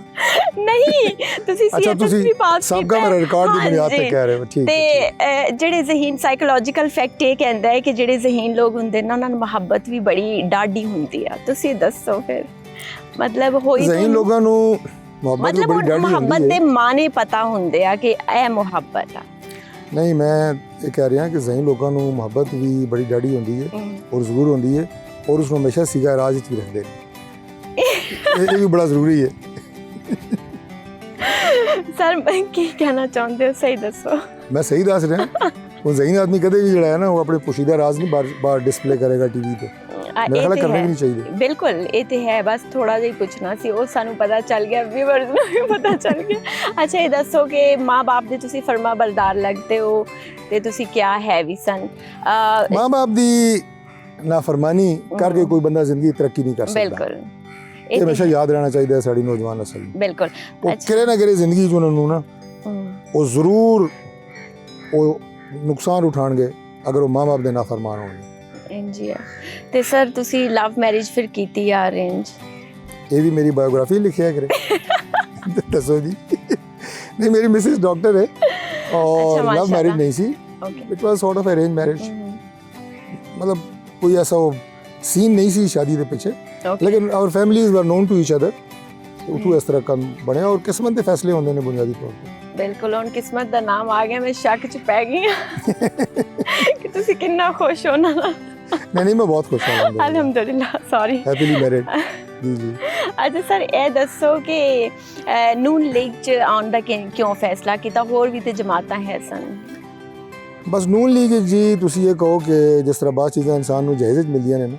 ਨਹੀਂ, ਤੁਸੀਂ ਸੀਐਸਐਸਬੀ ਪਾਸ ਕੀਤਾ। ਸਭ ਦਾ ਰਿਕਾਰਡ ਦੀ ਬੁਨਿਆਦ ਤੇ ਕਹਿ ਰਹੇ ਹੋ, ਠੀਕ ਹੈ। ਤੇ ਜਿਹੜੇ ਜ਼ਹੀਨ ਸਾਈਕੋਲੋਜੀਕਲ ਫੈਕਟ ਇਹ ਕਹਿੰਦਾ ਹੈ ਕਿ ਜਿਹੜੇ ਜ਼ਹੀਨ ਲੋਕ ਹੁੰਦੇ ਨੇ ਉਹਨਾਂ ਨੂੰ ਮੁਹੱਬਤ ਵੀ ਬੜੀ ਡਾਢੀ ਹੁੰਦੀ ਆ। ਤੁਸੀਂ ਦੱਸੋ ਫਿਰ, ਮਤਲਬ ਹੋਈ ਜ਼ਹੀਨ ਲੋਕਾਂ ਨੂੰ ਮੁਹੱਬਤ ਬੜੀ ਡਾਢੀ ਹੁੰਦੀ ਹੈ। ਮੁਹੱਬਤ ਦੇ ਮਾਨੇ ਪਤਾ ਹੁੰਦੇ ਆ ਕਿ ਇਹ ਮੁਹੱਬਤ ਆ। ਨਹੀਂ, ਮੈਂ ਇਹ ਕਹਿ ਰਿਹਾ ਕਿ ਜ਼ਹੀਨ ਲੋਕਾਂ ਨੂੰ ਮੁਹੱਬਤ ਵੀ ਬੜੀ ਡਾਢੀ ਹੁੰਦੀ ਹੈ ਔਰ ਜ਼ਰੂਰ ਹੁੰਦੀ ਹੈ, ਔਰ ਉਸ ਨੂੰ ਹਮੇਸ਼ਾ ਸਿਗਾ ਰਾਜ ਵਿੱਚ ਵੀ ਰੱਖਦੇ ਨੇ। ਇਹ ਵੀ ਬੜਾ ਜ਼ਰੂਰੀ ਹੈ। ਸਰ ਮੈਂ ਕੀ ਕਹਿਣਾ ਚਾਹੁੰਦੇ ਹੋ, ਸਹੀ ਦੱਸੋ। ਮੈਂ ਸਹੀ ਦੱਸ ਰਿਹਾ। ਉਹ ਜ਼ਹੀਨ ਆਦਮੀ ਕਦੇ ਵੀ ਜਿਹੜਾ ਹੈ ਨਾ, ਉਹ ਆਪਣੇ ਪੁਸ਼ੀਦਾ ਰਾਜ਼ ਨਹੀਂ ਬਾਹਰ ਡਿਸਪਲੇ ਕਰੇਗਾ ਟੀਵੀ ਤੇ। ਮੇਰੇ ਖਿਆਲ ਕਰਨੇ ਵੀ ਨਹੀਂ ਚਾਹੀਦੇ। ਬਿਲਕੁਲ, ਇਹ ਤੇ ਹੈ। ਬਸ ਥੋੜਾ ਜਿਹਾ ਪੁੱਛਣਾ ਸੀ, ਉਹ ਸਾਨੂੰ ਪਤਾ ਚੱਲ ਗਿਆ, ਵੀਵਰਸ ਨੂੰ ਵੀ ਪਤਾ ਚੱਲ ਗਿਆ। ਅੱਛਾ, ਇਹ ਦੱਸੋ ਕਿ ਮਾਂ-ਬਾਪ ਦੇ ਤੁਸੀਂ ਫਰਮਾ ਬਰਦਾਰ ਲੱਗਦੇ ਹੋ ਤੇ ਤੁਸੀਂ ਕਿਆ ਹੈ ਵੀ ਸਨ। ਮਾਂ-ਬਾਪ ਦੀ ਨਾਫਰਮਾਨੀ ਕਰਕੇ ਕੋਈ ਬੰਦਾ ਜ਼ਿੰਦਗੀ ਤਰੱਕੀ ਨਹੀਂ ਕਰ ਸਕਦਾ। ਬਿਲਕੁਲ, ਇਹ ਹਮੇਸ਼ਾ ਯਾਦ ਰਹਿਣਾ ਚਾਹੀਦਾ ਹੈ ਸਾਡੀ ਨੌਜਵਾਨ ਨਸਲ ਨੂੰ। ਬਿਲਕੁਲ, ਉਹ ਕਿਰੇ ਨਾ ਕਿਰੇ ਜ਼ਿੰਦਗੀ 'ਚ ਉਹਨਾਂ ਨੂੰ ਨਾ ਉਹ ਜ਼ਰੂਰ ਉਹ ਨੁਕਸਾਨ ਉਠਾਉਣਗੇ ਅਗਰ ਉਹ ਮਾਂ-ਬਾਪ ਦੇ ਨਾਫਰਮਾਨ ਹੋਣਗੇ। ਜੀ। ਤੇ ਸਰ ਤੁਸੀਂ ਲਵ ਮੈਰਿਜ ਫਿਰ ਕੀਤੀ ਜਾਂ ਅਰੇਂਜ? ਇਹ ਵੀ ਮੇਰੀ ਬਾਇਓਗ੍ਰਾਫੀ ਲਿਖਿਆ ਕਰੇ। ਦੱਸੋ ਜੀ। ਨਹੀਂ, ਮੇਰੀ ਮਿਸਿਸ ਡਾਕਟਰ ਹੈ ਔਰ ਲਵ ਮੈਰਿਜ ਨਹੀਂ ਸੀ। It was sort of arrange marriage. ਮਤਲਬ ਕੋਈ ਐਸਾ ਸੀਨ ਨਹੀਂ ਸੀ ਸ਼ਾਦੀ ਦੇ ਪਿੱਛੇ, ਲੇਕਿਨ ਆਵਰ ਫੈਮਿਲੀਜ਼ ਵਰ ਨੋਨ ਟੂ ਈਚ ਅਦਰ। ਉਥੋਂ ਇਸ ਤਰ੍ਹਾਂ ਕੰਮ ਬਣਿਆ ਔਰ ਕਿਸਮਤ ਦੇ ਫੈਸਲੇ ਹੁੰਦੇ ਨੇ ਬੁਨਿਆਦੀ ਤੌਰ ਤੇ। ਬਿਲਕੁਲ, ਹੁਣ ਕਿਸਮਤ ਦਾ ਨਾਮ ਆ ਗਿਆ, ਮੈਂ ਸ਼ੱਕ 'ਚ ਪੈ ਗਈ ਹਾਂ ਕਿ ਤੁਸੀਂ ਕਿੰਨਾ ਖੁਸ਼ ਹੋ ਨਾ। ਨਹੀਂ, ਮੈਂ ਬਹੁਤ ਖੁਸ਼ ਹਾਂ। ਅਲਹਮਦੁਲਿਲਾ, ਸੌਰੀ। Happily married. ਜੀ ਜੀ। ਅੱਛਾ ਸਰ, ਇਹ ਦੱਸੋ ਕਿ ਨੂਨ ਲੀਗ 'ਚ ਆਉਣ ਦਾ ਕਿਉਂ ਫੈਸਲਾ ਕੀਤਾ? ਹੋਰ ਵੀ ਤੇ ਜਮਾਤਾਂ ਹੈ ਸਨ। ਬਸ ਨੂਨ ਲੀਗ ਜੀ, ਤੁਸੀਂ ਇਹ ਕਹੋ ਕਿ ਜਿਸ ਤਰ੍ਹਾਂ ਬਾਅਦ ਚੀਜ਼ਾਂ ਇਨਸਾਨ ਨੂੰ ਜਾਇਜ਼ ਮਿਲਦੀਆਂ ਨੇ ਨਾ,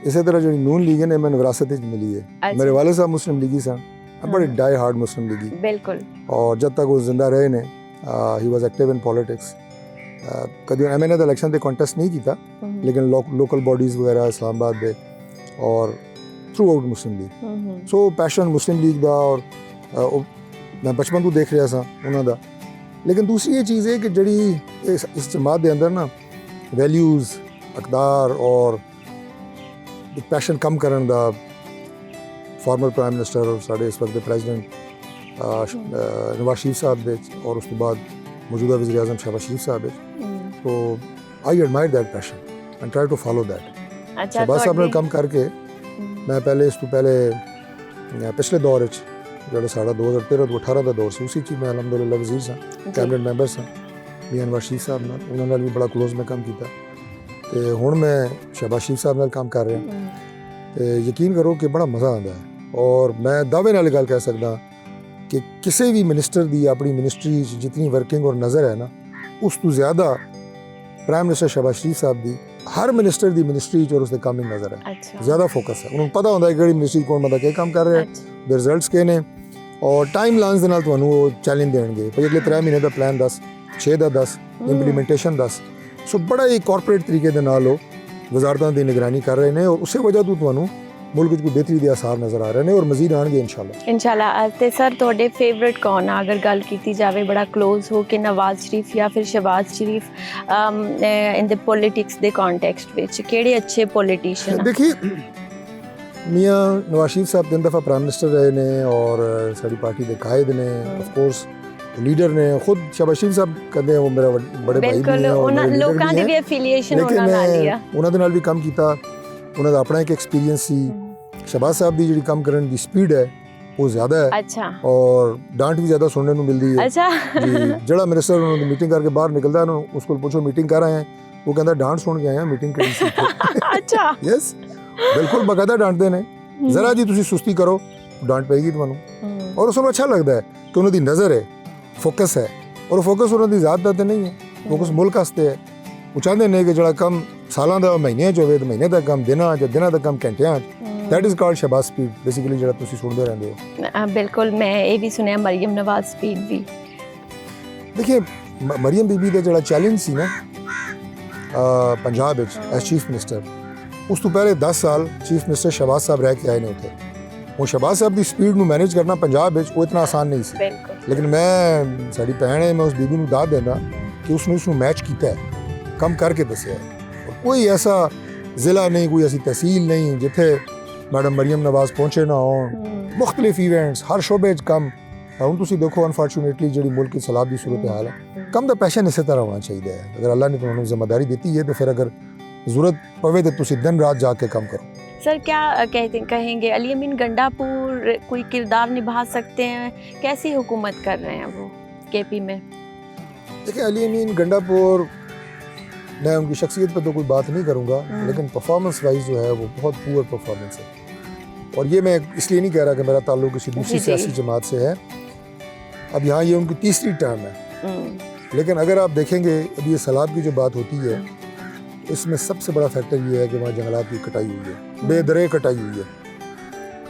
ਇਸੇ ਤਰ੍ਹਾਂ ਜਿਹੜੀ ਨੂਨ ਲੀਗ ਹੈ ਨੇ ਮੈਨੂੰ ਵਿਰਾਸਤ ਵਿੱਚ ਮਿਲੀ ਹੈ अच्छा। ਮੇਰੇ ਵਾਲੇ ਸਾਹਿਬ ਮੁਸਲਿਮ ਲੀਗੀ ਸਨ ਬੜੇ हाँ। डाई हार्ड मुस्लिम लीगी बिल्कुल। और जब तक वो जिंदा रहे ने he was active in politics कभी एमएनए ਦਾ ਇਲੈਕਸ਼ਨ ਤੇ ਕੰਟੈਸਟ ਨਹੀਂ ਕੀਤਾ लेकिन लोकल बॉडीज वगैरह इस्लामाबाद ਦੇ और थ्रू आउट मुस्लिम लीग सो पैशन मुस्लिम लीग ਦਾ और ਮੈਂ ਬਚਪਨ ਤੋਂ ਦੇਖ ਰਿਹਾ ਸਾਂ ਉਹਨਾਂ ਦਾ ਲੇਕਿਨ ਦੂਸਰੀ ਇਹ ਚੀਜ਼ ਹੈ ਕਿ ਜਿਹੜੀ ਇਸ ਜਮਾਤ ਦੇ ਅੰਦਰ ਨਾ ਵੈਲਿਊਜ਼ ਅਕਦਾਰ ਔਰ ਇੱਕ ਪੈਸ਼ਨ ਕਮ ਕਰਨ ਦਾ ਫਾਰਮਰ ਪ੍ਰਾਈਮ ਮਿਨਿਸਟਰ ਔਰ ਸਾਡੇ ਇਸ ਵਕਤ ਦੇ ਪ੍ਰੈਜ਼ੀਡੈਂਟ ਨਵਾਜ਼ ਸ਼ਰੀਫ ਸਾਹਿਬ ਦੇ ਔਰ ਉਸ ਤੋਂ ਬਾਅਦ ਮੌਜੂਦਾ ਵਜ਼ੀਰ ਆਜ਼ਮ ਸ਼ਹਿਬਾਜ਼ ਸ਼ਰੀਫ ਸਾਹਿਬ ਦੇ तो I admire that passion and try to follow that अच्छा। शहबाज साहब ने कम करके मैं पहले इस तो पहले पिछले दौर जो साढ़ा 2013 तो 18 का दौर से उसी की मैं अलहमदुलिल्लाह वजीर सा कैबिनेट मैंबर सा मियां नवाज शरीफ साहब नाल उन्होंने भी बड़ा क्लोज में काम किया तो हुण मैं शहबाज शरीफ साहब नाल काम कर रहा तो यकीन करो कि बड़ा मज़ा आता है और मैं दावे नाल गल कह सकदा कि किसी भी मिनिस्टर की अपनी मिनिस्ट्री जितनी वर्किंग और नज़र है ना उस तो ज़्यादा प्राइम मिनिस्टर शहबाज शरीफ साहब की हर मिनिस्टर की मिनिस्ट्री और उसके काम में नज़र है अच्छा। ज़्यादा फोकस है उन्होंने पता होता है कि मिनिस्ट्री कौन बंदा क्या काम कर रहा है दे रिजल्ट्स के ने और टाइम लाइन्स के नाल तुहानू वो चैलेंज देंगे भाई अगले 3 महीने का प्लान 10 6 का 10 इंप्लीमेंटेशन 10 सो बड़ा ही कॉरपोरेट तरीके दे नाल वजारतां की निगरानी कर रहे हैं और उस वजह तो तुहानू मुल्क में कोई बेहतरी के आसार नज़र आ रहे हैं और मजीद आएंगे इंशाल्लाह। ते सर तुहाडे फेवरेट कौन आ अगर गल की जाए बड़ा क्लोज हो कि नवाज शरीफ या फिर Shahbaz Sharif in the politics दे कॉन्टेक्स्ट विच केड़े अच्छे पॉलिटिशियन? देखिए मियां नवाज शरीफ साहब 3 दफ़ा प्राइम मिनिस्टर रहे ने और साड़ी पार्टी के कायद ने ऑफ कोर्स लीडर ने खुद शहबाज शरीफ साहब कहते हैं वो मेरा बड़े भाई भी हैं और मेरे लोकां दी भी एफिलिएशन होना नाल ही आ ਉਹਨਾਂ ਦੇ ਨਾਲ ਵੀ ਕੰਮ ਕੀਤਾ ਉਹਨਾਂ ਦਾ ਆਪਣਾ ਇੱਕ ਐਕਸਪੀਰੀਅੰਸ ਸੀ शहबाज साहब की जी काम करने की स्पीड है वो ज़्यादा है अच्छा और डांट भी ज़्यादा सुनने को मिलती है अच्छा जी जड़ा मिनिस्टर उन्होंने मीटिंग करके बाहर निकलता है ना उसको पूछो मीटिंग कर रहे हैं वो कहता है डांट सुन के आए हैं मीटिंग करी अच्छा यस बिल्कुल बाकायदा डांटते ने जरा जी तुसी सुस्ती करो डांट पेगी तुहानू और उसको अच्छा लगता है कि उन्होंने नज़र है फोकस है और फोकस उन्होंने ज़्यादा तो नहीं है फोकस मुल्क वास्ते है वो चाहते हैं कि जड़ा कम सालों का महीने च होवे तो महीने का कम दिना च दिना का कम घंटियां that is called Shahbaz speed basically जड़ा तुसी सुनते रहंदे हो। बिल्कुल मैं ये भी सुनया मरियम नवाज स्पीड भी देखिए मरियम बीबी का जड़ा चैलेंज सी ना पंजाब विच एज चीफ मिनिस्टर उस तो पहले 10 साल चीफ मिनिस्टर शहबाज साहब रह के आए ने उत्थे वो शहबाज साहब की स्पीड नू मैनेज करना पंजाब विच वो इतना आसान नहीं सी लेकिन मैं साड़ी भैन है मैं उस बीबी नू दाद देना कि उसने उसनू मैच किया है कम करके दसिया है कोई ऐसा ज़िला नहीं कोई ऐसी तहसील नहीं जिथे मैडम मरियम नवाज पहुँचे ना हो मुख्तलिफ इवेंट्स हर शोबे कम हूँ तुम देखो अनफॉर्चुनेटली जी मुल्क की सलाब की सूरत हाल है कम का पैशन इस तरह होना चाहिए अगर अल्लाह ने तुम्हें जिम्मेदारी दी है तो फिर अगर ज़रूरत पवे तो तुम दिन रात जाके काम करो। सर क्या कहेंगे अली अमीन गंडापुर कोई किरदार निभा सकते हैं कैसी हुकूमत कर रहे हैं वो केपी में? देखिए अली अमीन गंडापुर मैं उनकी शख्सियत पर तो कोई बात नहीं करूँगा लेकिन परफॉर्मेंस वाइज जो है वो बहुत पुअर परफॉर्मेंस है और ये मैं इसलिए नहीं कह रहा कि मेरा ताल्लुक किसी दूसरी सियासी जमात से है अब यहाँ ये उनकी तीसरी टर्म है लेकिन अगर आप देखेंगे अभी ये सैलाब की जो बात होती है इसमें सबसे बड़ा फैक्टर ये है कि वहाँ जंगलात की कटाई हुई है बेदरे कटाई हुई है।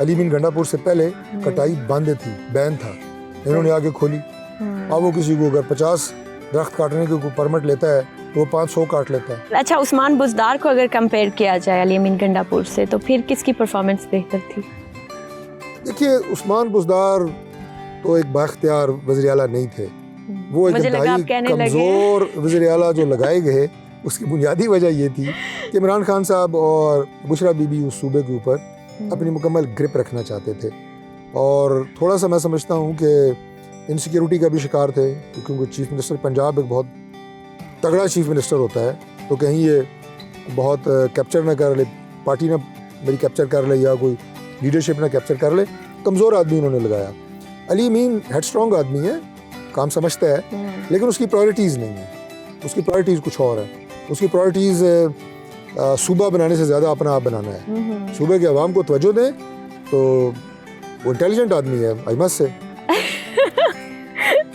अली अमीन गंडापुर से पहले कटाई बंद थी बैन था इन्होंने आगे खोली अब वो किसी को अगर 50 दरख्त काटने के कोई परमिट लेता है वो 500 काट लेता है। अच्छा उस्मान बुज़दार को अगर कंपेयर किया जाए अली अमीन गंडापुर से तो फिर किसकी परफॉर्मेंस बेहतर थी? देखिए उस्मान बुज़दार तो एक बाख्तियार वज़ीर आला नहीं थे वो एक कमज़ोर वज़ीर आला जो लगाए गए उसकी बुनियादी वजह ये थी कि इमरान खान साहब और बुशरा बीबी उस सूबे के ऊपर अपनी मुकम्मल ग्रिप रखना चाहते थे और थोड़ा सा मैं समझता हूँ कि इनसिक्योरिटी का भी शिकार थे क्योंकि चीफ मिनिस्टर पंजाब एक बहुत तगड़ा चीफ मिनिस्टर होता है तो कहीं ये बहुत कैप्चर ना कर ले पार्टी ना मेरी कैप्चर कर ले या कोई लीडरशिप ना कैप्चर कर ले कमज़ोर आदमी उन्होंने लगाया। अली अमीन हेड स्ट्रॉन्ग आदमी है काम समझता है लेकिन उसकी प्रायोरिटीज़ नहीं है उसकी प्रायोरिटीज़ कुछ और है उसकी प्रायोरिटीज़ सूबा बनाने से ज़्यादा अपना आप बनाना है सूबे के अवाम को तवज्जो दें तो वो इंटेलिजेंट आदमी है आई मस्ट से।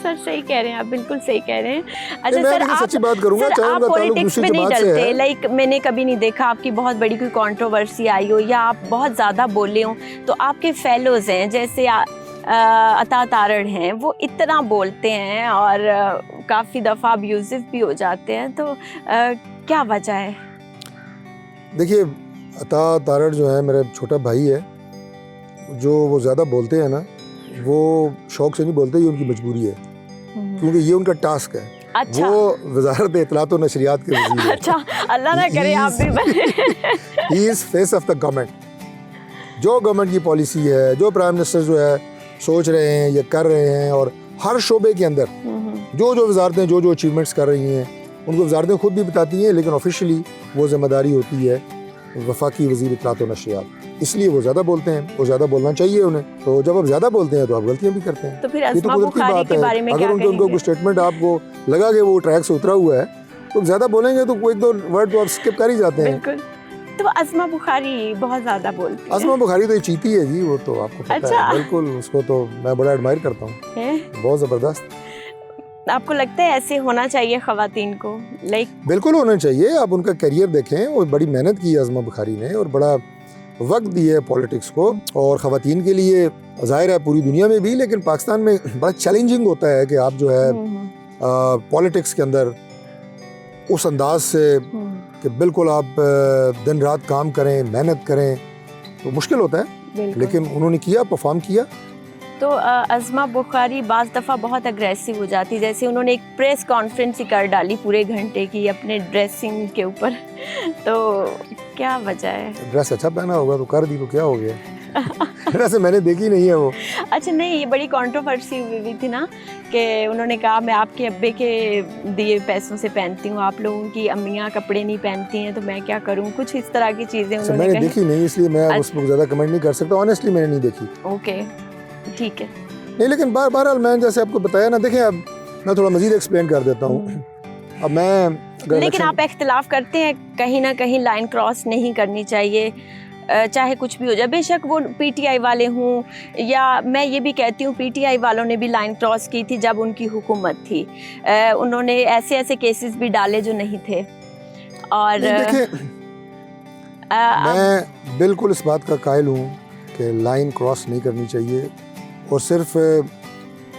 सर सही कह रहे हैं आप, बिल्कुल सही कह रहे हैं। अच्छा मैं सर, देखिए आप सच्ची बात करूंगा, सर, चाहे आप उनका ताल्लुक पॉलिटिक्स दूसरी में नहीं जमात से डलते, है। लाइक मैंने कभी नहीं देखा आपकी बहुत बड़ी कोई कंट्रोवर्सी आई हो या आप बहुत ज़्यादा बोले हो, तो आपके फेलोज हैं जैसे अता तारड़ हैं, वो इतना बोलते हैं और काफ़ी दफ़ा अब्यूजिव भी हो जाते हैं, तो क्या वजह है? देखिए अता तारड़ जो है मेरा छोटा भाई है, जो वो ज़्यादा बोलते हैं ना, वो शौक से नहीं बोलते, ये उनकी मजबूरी है, क्योंकि ये उनका टास्क है। अच्छा। वो वजारत इत्तलात व नशरियात के वज़ीर है। अच्छा, अल्लाह ना करे आप भी बने। He is face of the government. जो गवर्नमेंट की पॉलिसी है, जो प्राइम मिनिस्टर जो है सोच रहे हैं या कर रहे हैं, और हर शोबे के अंदर जो जो वजारतें जो जो अचीवमेंट्स कर रही हैं, उनको वजारतें खुद भी बताती हैं, लेकिन ऑफिशियली वो जिम्मेदारी होती है वफाकी वज़ीर इत्तलात व नशरियात। इसलिए वो ज़्यादा बोलते हैं, वो ज़्यादा बोलना चाहिए उन्हें। तो जब आप ज़्यादा बोलते हैं तो आप गलतियाँ भी करते हैं। तो फिर ये तो अस्मा कुदरती बुखारी बात के है। बारे में अगर क्या उनको कहेंगे? स्टेटमेंट आपको लगा कि वो ट्रैक से उतरा हुआ है, तो ज़्यादा बोलेंगे तो एक दो वर्ड तो आप स्किप कर ही जाते हैं। बिल्कुल। तो अस्मा बुखारी बहुत ज़्यादा बोलती है। अस्मा बुखारी तो ये चीती है जी, वो तो आपको पता अच्छा। है। बिल्कुल, उसको तो मैं बड़ा एडमायर करता हूँ, बहुत ज़बरदस्त। आपको लगता है ऐसे होना चाहिए ख़वातीन को, लाइक? बिल्कुल होना चाहिए। आप उनका करियर देखें, और बड़ी मेहनत की है अस्मा बुखारी ने, और बड़ा वक्त दिया है पॉलिटिक्स को, और ख़वातीन के लिए ज़ाहिर है पूरी दुनिया में भी, लेकिन पाकिस्तान में बड़ा चैलेंजिंग होता है कि आप जो है पॉलिटिक्स के अंदर उस अंदाज से कि बिल्कुल आप दिन रात काम करें, मेहनत करें, तो मुश्किल होता है, लेकिन उन्होंने किया, परफॉर्म किया। तो अस्मा बुखारी बाज़ दफ़ा बहुत अग्रेसिव हो जाती, जैसे उन्होंने एक प्रेस कॉन्फ्रेंस ही कर डाली पूरे घंटे की अपने ड्रेसिंग के ऊपर, तो क्या वजह है? ड्रेस अच्छा पहना होगा तो कर दी, तो क्या हो गया? वैसे मैंने देखी नहीं है वो। अच्छा, नहीं, ये बड़ी कंट्रोवर्सी हुई थी ना, कि उन्होंने कहा मैं आपके अब्बे के दिए पैसों से पहनती हूँ, आप लोगों की अम्मियाँ कपड़े नहीं पहनती हैं, तो मैं क्या करूँ, कुछ इस तरह की चीज़ें उन्होंने मैंने देखी नहीं, इसलिए मैं उस पर ज़्यादा कमेंट नहीं कर सकता। ऑनेस्टली मैंने नहीं देखी। ओके, ठीक है। नहीं, लेकिन बहरहाल मैंने जैसे आपको बताया ना, देखिए अब मैं थोड़ा मज़ीद एक्सप्लेन कर देता हूँ। अब मैं लेकिन आप इख्तिलाफ करते हैं, कहीं ना कहीं लाइन क्रॉस नहीं करनी चाहिए, चाहे कुछ भी हो जाए, बेशक वो पीटीआई वाले हों, या मैं ये भी कहती हूँ पीटीआई वालों ने भी लाइन क्रॉस की थी जब उनकी हुकूमत थी, उन्होंने ऐसे ऐसे केसेस भी डाले जो नहीं थे। और देखिए मैं बिल्कुल इस बात का कायल हूँ कि लाइन क्रॉस नहीं करनी चाहिए, और सिर्फ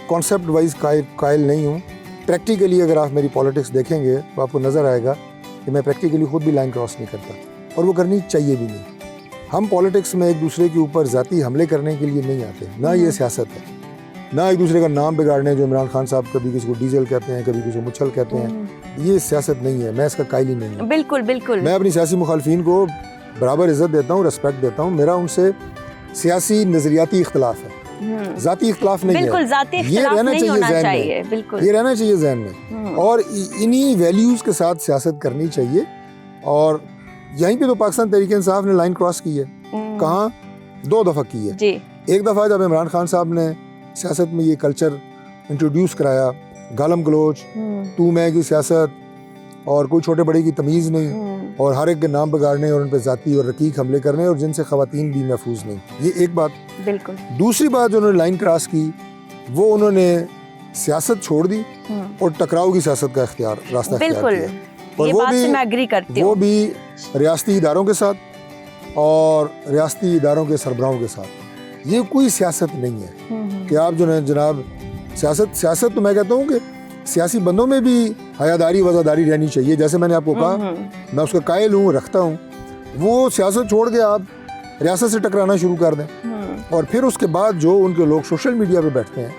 कॉन्सेप्ट वाइज कायल नहीं हूँ। प्रैक्टिकली अगर आप मेरी पॉलिटिक्स देखेंगे तो आपको नज़र आएगा कि मैं प्रैक्टिकली खुद भी लाइन क्रॉस नहीं करता, और वो करनी चाहिए भी नहीं। हम पॉलिटिक्स में एक दूसरे के ऊपर ज़ाती हमले करने के लिए नहीं आते, ना ये सियासत है, ना एक दूसरे का नाम बिगाड़ने, जो इमरान खान साहब कभी किसी को डीजल कहते हैं, कभी किसी को मुच्छल कहते हैं, ये सियासत नहीं है। मैं इसका कायल ही नहीं हूँ। बिल्कुल बिल्कुल। मैं अपनी सियासी मुखालफिन को बराबर इज़्ज़त देता हूँ, रिस्पेक्ट देता हूँ। मेरा उनसे सियासी नज़रियाती इख्तलाफ है, ज़ाती इख्तलाफ नहीं है। बिल्कुल, ज़ाती इख्तलाफ नहीं होना चाहिए, बिल्कुल ये रहना चाहिए जहन में, और इन्हीं वैल्यूज़ के साथ सियासत करनी चाहिए। और यहीं पे तो पाकिस्तान तहरीक इंसाफ ने लाइन क्रॉस की है। कहाँ? 2 दफ़ा की है जी। एक दफ़ा जब इमरान खान साहब ने सियासत में ये कल्चर इंट्रोड्यूस कराया, गालम गलोच, तू मैं की सियासत, और कोई छोटे बड़े की तमीज़ नहीं, और हर एक के नाम बिगाड़ने और उन पर ज़ाती और रकीक हमले करने, और जिनसे ख़वातीन भी महफूज नहीं। ये एक बात। बिल्कुल। दूसरी बात जो उन्होंने लाइन क्रॉस की, वो उन्होंने सियासत छोड़ दी और टकराव की सियासत का रास्ता इख्तियार किया। ये बात से मैं एग्री करती हूँ। वो भी रियासती इदारों के साथ और रियासती इदारों के सरबराहों के साथ। ये कोई सियासत नहीं है कि आप जो है जनाब सियासत तो मैं कहता हूँ कि सियासी बंदों में भी हयादारी वज़ादारी रहनी चाहिए। जैसे मैंने आपको कहा, मैं उसका कायल हूँ, रखता हूँ। वो सियासत छोड़ के आप रियासत से टकराना शुरू कर दें, और फिर उसके बाद जो उनके लोग सोशल मीडिया पे बैठते हैं,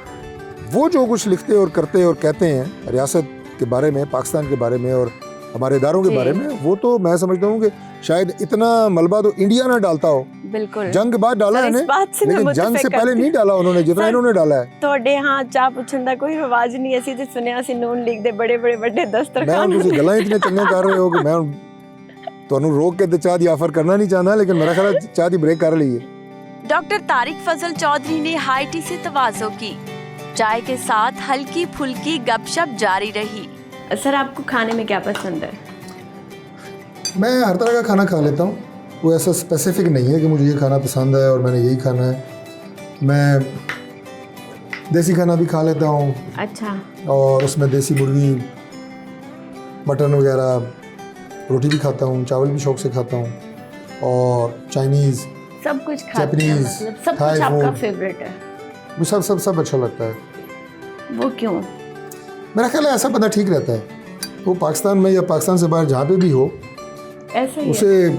वो जो कुछ लिखते और करते और कहते हैं रियासत के बारे में, पाकिस्तान के बारे में और हमारे इदारों के बारे में, वो तो मैं समझता हूँ कि शायद इतना मलबा तो इंडिया ना डालता हो। बिल्कुल। जंग के बाद डाला है, लेकिन जंग से पहले नहीं डाला उन्होंने जितना इन्होंने डाला है। ਤੁਹਾਡੇ हाँ ਚਾਹ ਪੁੱਛਣ ਦਾ ਕੋਈ ਰਿਵਾਜ ਨਹੀਂ, ਅਸੀਂ ਤੇ ਸੁਣਿਆ ਸੀ ਨੂਨ ਲੀਗ ਦੇ ਬੜੇ ਬੜੇ ਵੱਡੇ ਦਸਤਰਖਾਨ। मैं ਤੁਸੀਂ ਗੱਲਾਂ इतने चंगे कर रहे हो कि मैं ਤੁਹਾਨੂੰ रोक के चाह दी ऑफर करना नहीं चाहता, लेकिन मेरा ख्याल चाह दी ब्रेक कर ली है। डॉक्टर तारिक फजल चौधरी ने हाई टी से तवाज़ो की। चाय के साथ हल्की फुल्की गपशप जारी रही। सर, आपको खाने में क्या पसंद है? मैं हर तरह का खाना खा लेता हूँ, वो ऐसा स्पेसिफिक नहीं है कि मुझे ये खाना पसंद है और मैंने यही खाना है। मैं देसी खाना भी खा लेता हूँ, अच्छा, और उसमें देसी मुर्गी, मटन वगैरह, रोटी भी खाता हूँ, चावल भी शौक से खाता हूँ, और चाइनीज़, सब कुछ खाते हैं, Japanese, मतलब सब Thai कुछ आपका food। फेवरेट है। मुझे सब सब सब अच्छा लगता है। वो क्यों? मेरा ख्याल है ऐसा बंदा ठीक रहता है, वो पाकिस्तान में या पाकिस्तान से बाहर जहाँ पे भी हो, ऐसा ही है। उसे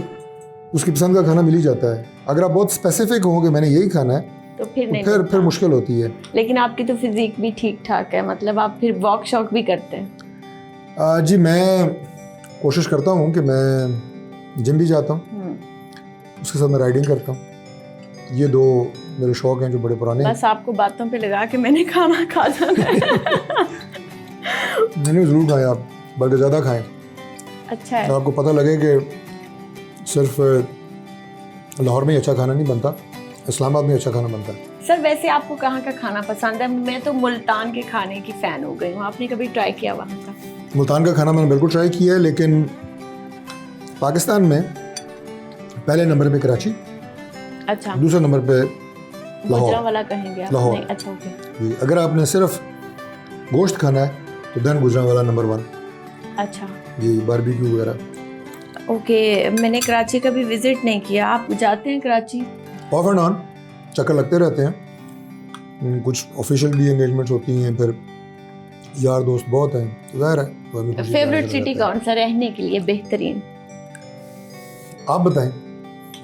उसकी पसंद का खाना मिल ही जाता है। अगर आप बहुत स्पेसिफिक हो कि मैंने यही खाना है, तो फिर नहीं फिर मिलता। मुश्किल होती है। लेकिन आपकी तो फिजिक भी ठीक ठाक है, मतलब आप फिर वॉक शॉक भी करते हैं। जी, मैं कोशिश करता हूँ कि मैं जिम भी जाता हूँ, उसके साथ मैं राइडिंग करता हूँ। ये दो मेरे शौक हैं जो बड़े पुराने हैं। बस आपको बातों पे लगा के मैंने खाना खा जाना है। मैंने ज़रूर खाएं आप, बल्कि ज़्यादा खाएं। अच्छा है। तो आपको पता लगे कि सिर्फ लाहौर में ही अच्छा खाना नहीं बनता, इस्लामाबाद में अच्छा खाना बनता है। सर वैसे आपको कहाँ का खाना पसंद है? मैं तो मुल्तान के खाने की फ़ैन हो गई हूँ। आपने कभी ट्राई किया वहाँ का? मुल्तान का खाना मैंने बिल्कुल ट्राई किया है, लेकिन पाकिस्तान में पहले नंबर पे कराची, अच्छा, दूसरे नंबर पे लाहौर। गुजरांवाला कहेंगे आप? लाहौर। नहीं, अच्छा ओके। जी, अगर आपने सिर्फ गोश्त खाना है तो देन गुजरांवाला नंबर 1। अच्छा जी, बारबेक्यू वगैरह। ओके, मैंने कराची का भी विजिट नहीं किया। आप जाते हैं कराची? ऑफ एंड ऑन चक्कर लगते रहते हैं, कुछ ऑफिशियल भी एंगेजमेंट्स होती हैं, फिर यार दोस्त बहुत हैं, तो ज़ाहिर है तो हमें खुशी फेवरेट जाहिर सिटी रहता है। कौन सा रहने के लिए बेहतरीन? आप बताएं,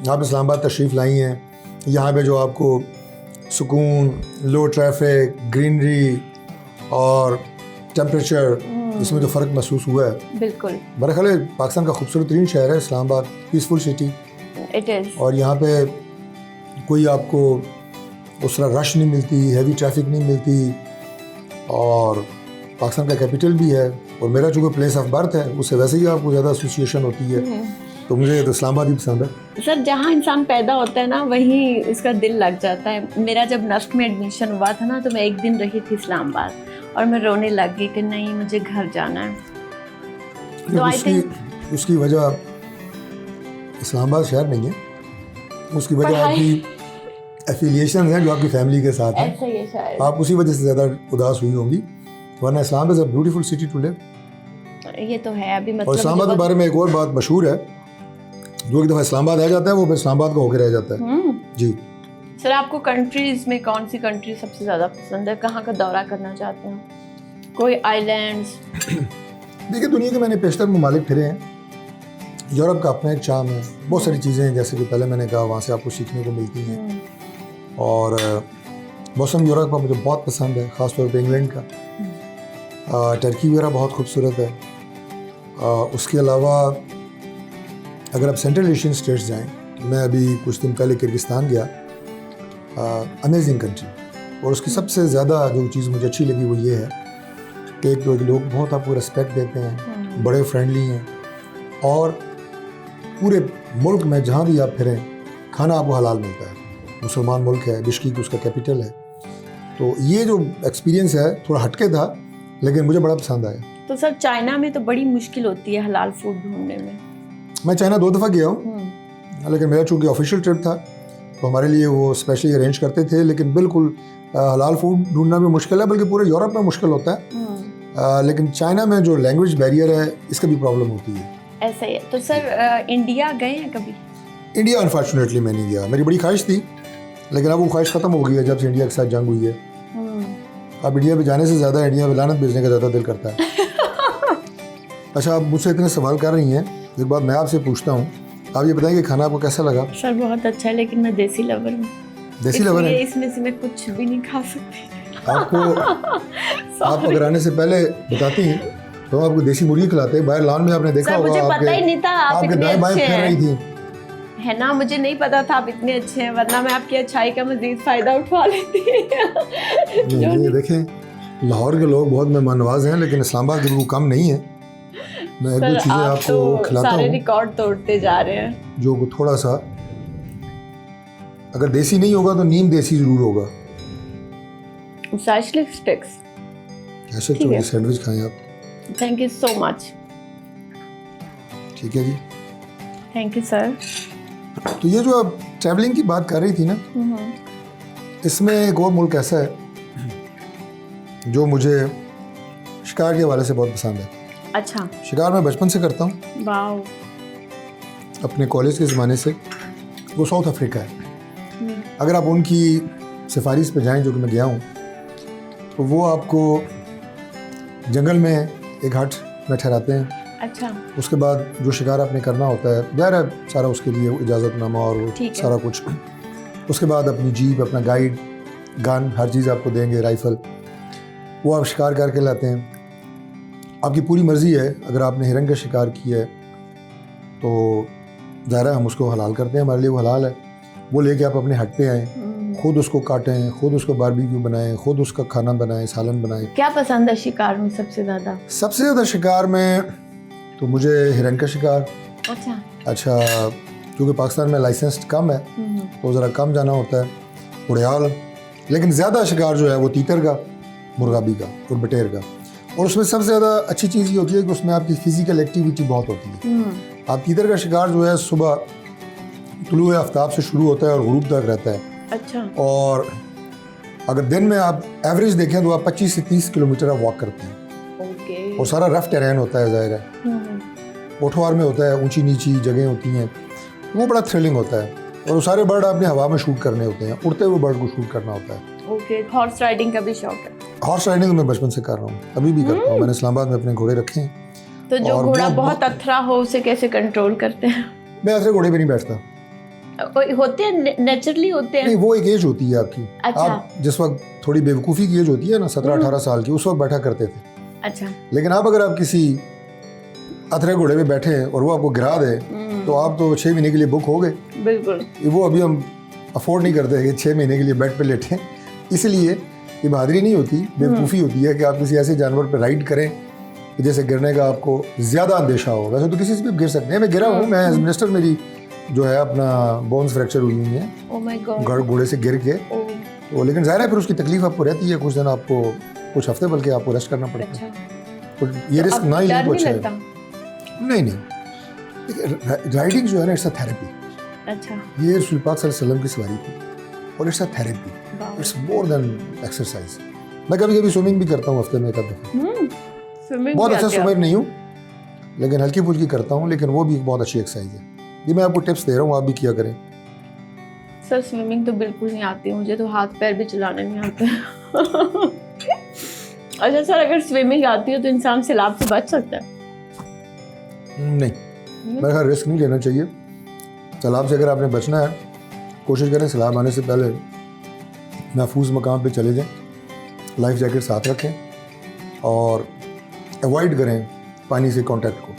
आप इस्लामाबाद तशरीफ़ लाई हैं, यहाँ पे जो आपको सुकून, लो ट्रैफिक, ग्रीनरी और टेम्परेचर, इसमें जो फ़र्क महसूस हुआ है, बिल्कुल, मेरा ख्याल है पाकिस्तान का खूबसूरत तरीन शहर है Islamabad, peaceful city. It is. और यहाँ पे कोई आपको उस तरह रश नहीं मिलती, हैवी ट्रैफिक नहीं मिलती, और पाकिस्तान का कैपिटल भी है, और मेरा चूँकि प्लेस ऑफ बर्थ है उससे वैसे ही आपको ज़्यादा एसोसिएशन होती है, तो मुझे तो इस्लामाबाद ही पसंद है। सर जहाँ इंसान पैदा होता है ना, वहीं उसका दिल लग जाता है। मेरा जब नस्क में एडमिशन हुआ था ना, तो मैं एक दिन रही थी इस्लामाबाद, और मैं रोने लग गई कि नहीं, मुझे घर जाना है। तो आई थिंक उसकी वजह इस्लामाबाद शहर नहीं है, उसकी वजह पढ़ाई। आपकी एफिलिएशन है जो आपकी फैमिली के साथ है। ऐसा ही है शायद। आप उसी वजह से ज़्यादा उदास हुई होंगी, वरना Islamabad is a beautiful city to live. ये तो है अभी, और मतलब इस्लामाबाद के बारे में एक और बात मशहूर है, जो एक दफ़ा इस्लामाबाद आ जाता है वो फिर इस्लामाबाद का होकर रह जाता है। जी। सर आपको कंट्रीज में कौन सी कंट्री सबसे ज़्यादा पसंद है? कहाँ का दौरा करना चाहते हैं? कोई आइलैंड्स? देखिए, दुनिया के मैंने पेशतर ममालिक फिरे हैं। यूरोप का अपना एक चार्म है, बहुत सारी चीज़ें हैं, जैसे कि पहले मैंने कहा वहाँ से आपको सीखने को मिलती हैं, और मौसम यूरोप का मुझे बहुत पसंद है, ख़ास तौर पे इंग्लैंड का। टर्की वगैरह बहुत खूबसूरत है। उसके अलावा अगर आप सेंट्रल एशियन स्टेट्स जाएं, मैं अभी कुछ दिन पहले किर्गिस्तान गया, अमेजिंग कंट्री, और उसकी सबसे ज़्यादा जो चीज़ मुझे अच्छी लगी वो ये है कि एक तो लोग बहुत आपको रिस्पेक्ट देते हैं, बड़े फ्रेंडली हैं, और पूरे मुल्क में जहाँ भी आप फिरें खाना आपको हलाल मिलता है। मुसलमान मुल्क है, बिश्केक उसका कैपिटल है, तो ये जो एक्सपीरियंस है थोड़ा हटके था, लेकिन मुझे बड़ा पसंद आया। तो सर चाइना में तो बड़ी मुश्किल होती है हलाल फूड ढूंढने में। मैं चाइना 2 दफ़ा गया हूँ, लेकिन मेरा चूँकि ऑफिशियल ट्रिप था तो हमारे लिए वो स्पेशली अरेंज करते थे, लेकिन बिल्कुल हलाल फूड ढूंढना भी मुश्किल है, बल्कि पूरे यूरोप में मुश्किल होता है। लेकिन चाइना में जो लैंग्वेज बैरियर है इसका भी प्रॉब्लम होती है। ऐसा ही है। तो सर इंडिया गए हैं कभी? इंडिया अनफॉर्चुनेटली मैं नहीं गया, मेरी बड़ी ख्वाहिश थी, लेकिन अब वो ख्वाहिश ख़त्म हो गई है जब से इंडिया के साथ जंग हुई है। अब इंडिया पे जाने से ज़्यादा इंडिया में लानत भेजने का ज़्यादा दिल करता है। अच्छा, आप मुझसे इतने सवाल कर रही हैं, एक बात मैं आपसे पूछता हूँ, आप ये बताएं कि खाना आपको कैसा लगा? सर बहुत अच्छा है, लेकिन मैं देसी लवर हूँ। देसी लवर है? इसमें से मैं कुछ भी नहीं खा सकती। आपको आप अगर आने से पहले बताती हैं तो आपको देसी मुर्गी खिलाते हैं। बाहर लॉन में आपने देखा सर होगा, मुझे पता ही नहीं था आप आपके इतने दाएं बाएं अच्छे फिर रही हैं, थी। है ना? मुझे नहीं पता था आप इतने अच्छे हैं, वरना मैं आपकी अच्छाई का मजीद फायदा उठा लेती। ये देखें, लाहौर के लोग बहुत मेहमान नवाज हैं, लेकिन इस्लामाबाद के लोग कम नहीं है। मैं एक दो चीज़ें आपको खिलाता सारे हूँ रिकॉर्ड तोड़ते जा रहे हैं। जो थोड़ा सा, अगर देसी नहीं होगा तो नीम देसी जरूर होगा। सैशलिक स्टिक्स। ऐसे ठीक है। सैंडविच खाएं आप। Thank you so much. ठीक है जी। Thank you sir. तो ये जो आप ट्रैवलिंग की बात कर रही थी ना, इसमें एक और मुल्क ऐसा है जो मुझे शिकार के हवाले से बहुत पसंद है। अच्छा। शिकार मैं बचपन से करता हूँ, वाओ। अपने कॉलेज के ज़माने से। वो साउथ अफ्रीका है। अगर आप उनकी सफारीज पे जाएं, जो कि मैं गया हूँ, तो वो आपको जंगल में एक हट में ठहराते हैं। अच्छा। उसके बाद जो शिकार आपने करना होता है, ज़ाहिर है सारा उसके लिए इजाज़तनामा और वो सारा कुछ। उसके बाद अपनी जीप, अपना गाइड, गन, हर चीज़ आपको देंगे, राइफ़ल। वो आप शिकार करके लाते हैं। आपकी पूरी मर्ज़ी है, अगर आपने हिरन का शिकार किया है तो ज़ाहिर है हम उसको हलाल करते हैं, हमारे लिए वो हलाल है। वो लेके आप अपने हट पे आएँ, खुद उसको काटें, खुद उसको बारबेक्यू बनाएं, खुद उसका खाना बनाएं, सालन बनाएं। क्या पसंद है शिकार में सबसे ज़्यादा? सबसे ज़्यादा शिकार में तो मुझे हिरन का शिकार। अच्छा, क्योंकि पाकिस्तान में लाइसेंस कम है तो ज़रा कम जाना होता है। उड़ियाल, लेकिन ज़्यादा शिकार जो है वो तीतर का, मुर्गाबी का और बटेर का। और उसमें सबसे ज़्यादा अच्छी चीज़ ये होती है कि उसमें आपकी फ़िज़िकल एक्टिविटी बहुत होती है। आप तीतर का शिकार जो है सुबह तुलुए आफ्ताब से शुरू होता है और गुरूब तक रहता है। अच्छा। और अगर दिन में आप एवरेज देखें तो आप 25 से 30 किलोमीटर आप वॉक करते हैं। ओके। और सारा रफ टेरेन होता है, ज़ाहिर है पोठवार में होता है, ऊंची नीची जगह होती हैं। वो बड़ा थ्रिलिंग होता है। और वो सारे बर्ड आपने हवा में शूट करने होते हैं, उड़ते हुए बर्ड को शूट करना होता है। ओके। हॉर्स राइडिंग का भी शौक है? हॉर्स राइडिंग तो मैं बचपन से कर रहा हूँ, अभी भी करता हूँ। मैंने इस्लामाबाद में अपने घोड़े रखे हैं। तो जो घोड़ा बहुत अथरा हो उसे कैसे कंट्रोल करते हैं? मैं ऐसे घोड़े पे नहीं बैठता। होते हैं, नेचुरली होते हैं। नहीं, वो एक एज होती है आपकी। अच्छा। आप जिस वक्त थोड़ी बेवकूफ़ी की एज होती है ना, 17-18 साल की, उस वक्त बैठा करते थे। अच्छा। लेकिन आप अगर आप किसी अथरे घोड़े पे बैठे और वो आपको गिरा दे तो आप तो 6 महीने के लिए बुक हो गए। बिल्कुल। वो अभी हम अफोर्ड नहीं करते कि 6 महीने के लिए बेड पे लेटें। इसलिए ये बहादुरी नहीं होती, बेवकूफ़ी होती है कि आप किसी ऐसे जानवर पर राइड करें कि जैसे गिरने का आपको ज़्यादा अंदेशा हो। वैसे तो किसी से भी गिर सकते हैं। मैं गिरा हूँ, मैं एज मिनिस्टर, मेरी जो है अपना बोन्स फ्रैक्चर हुई हुई है। Oh my God. घोड़े से गिर के। तो लेकिन ज़ाहिर है फिर उसकी तकलीफ आपको रहती है कुछ दिन, आपको कुछ हफ्ते बल्कि आपको रेस्ट करना पड़ता है। तो ये रिस्क ना ही लें तो अच्छा है। नहीं, राइडिंग जो है ना, इट्स अ थेरेपी। अच्छा। ये रसूल पाक सल्लल्लाहु अलैहि वसल्लम की सवारी थी और it's a therapy, it's more than exercise. मैं कभी कभी स्विमिंग भी करता हूँ, हफ्ते में एक दफ़ा। बहुत अच्छा स्विमर नहीं हूँ, लेकिन हल्की फुल्की करता हूँ, लेकिन वो भी एक बहुत अच्छी एक्सरसाइज है। ये मैं आपको टिप्स दे रहा हूँ, आप भी किया करें। सर स्विमिंग तो बिल्कुल नहीं आती मुझे, तो हाथ पैर भी चलाने नहीं आते। अच्छा सर, अगर स्विमिंग आती है तो इंसान सैलाब से बच सकता है? नहीं, मेरा ख्याल रिस्क नहीं लेना चाहिए। सैलाब से अगर आपने बचना है, कोशिश करें सैलाब आने से पहले महफूज मकाम पे चले जाएं, लाइफ जैकेट साथ रखें और अवॉइड करें पानी से कांटेक्ट को।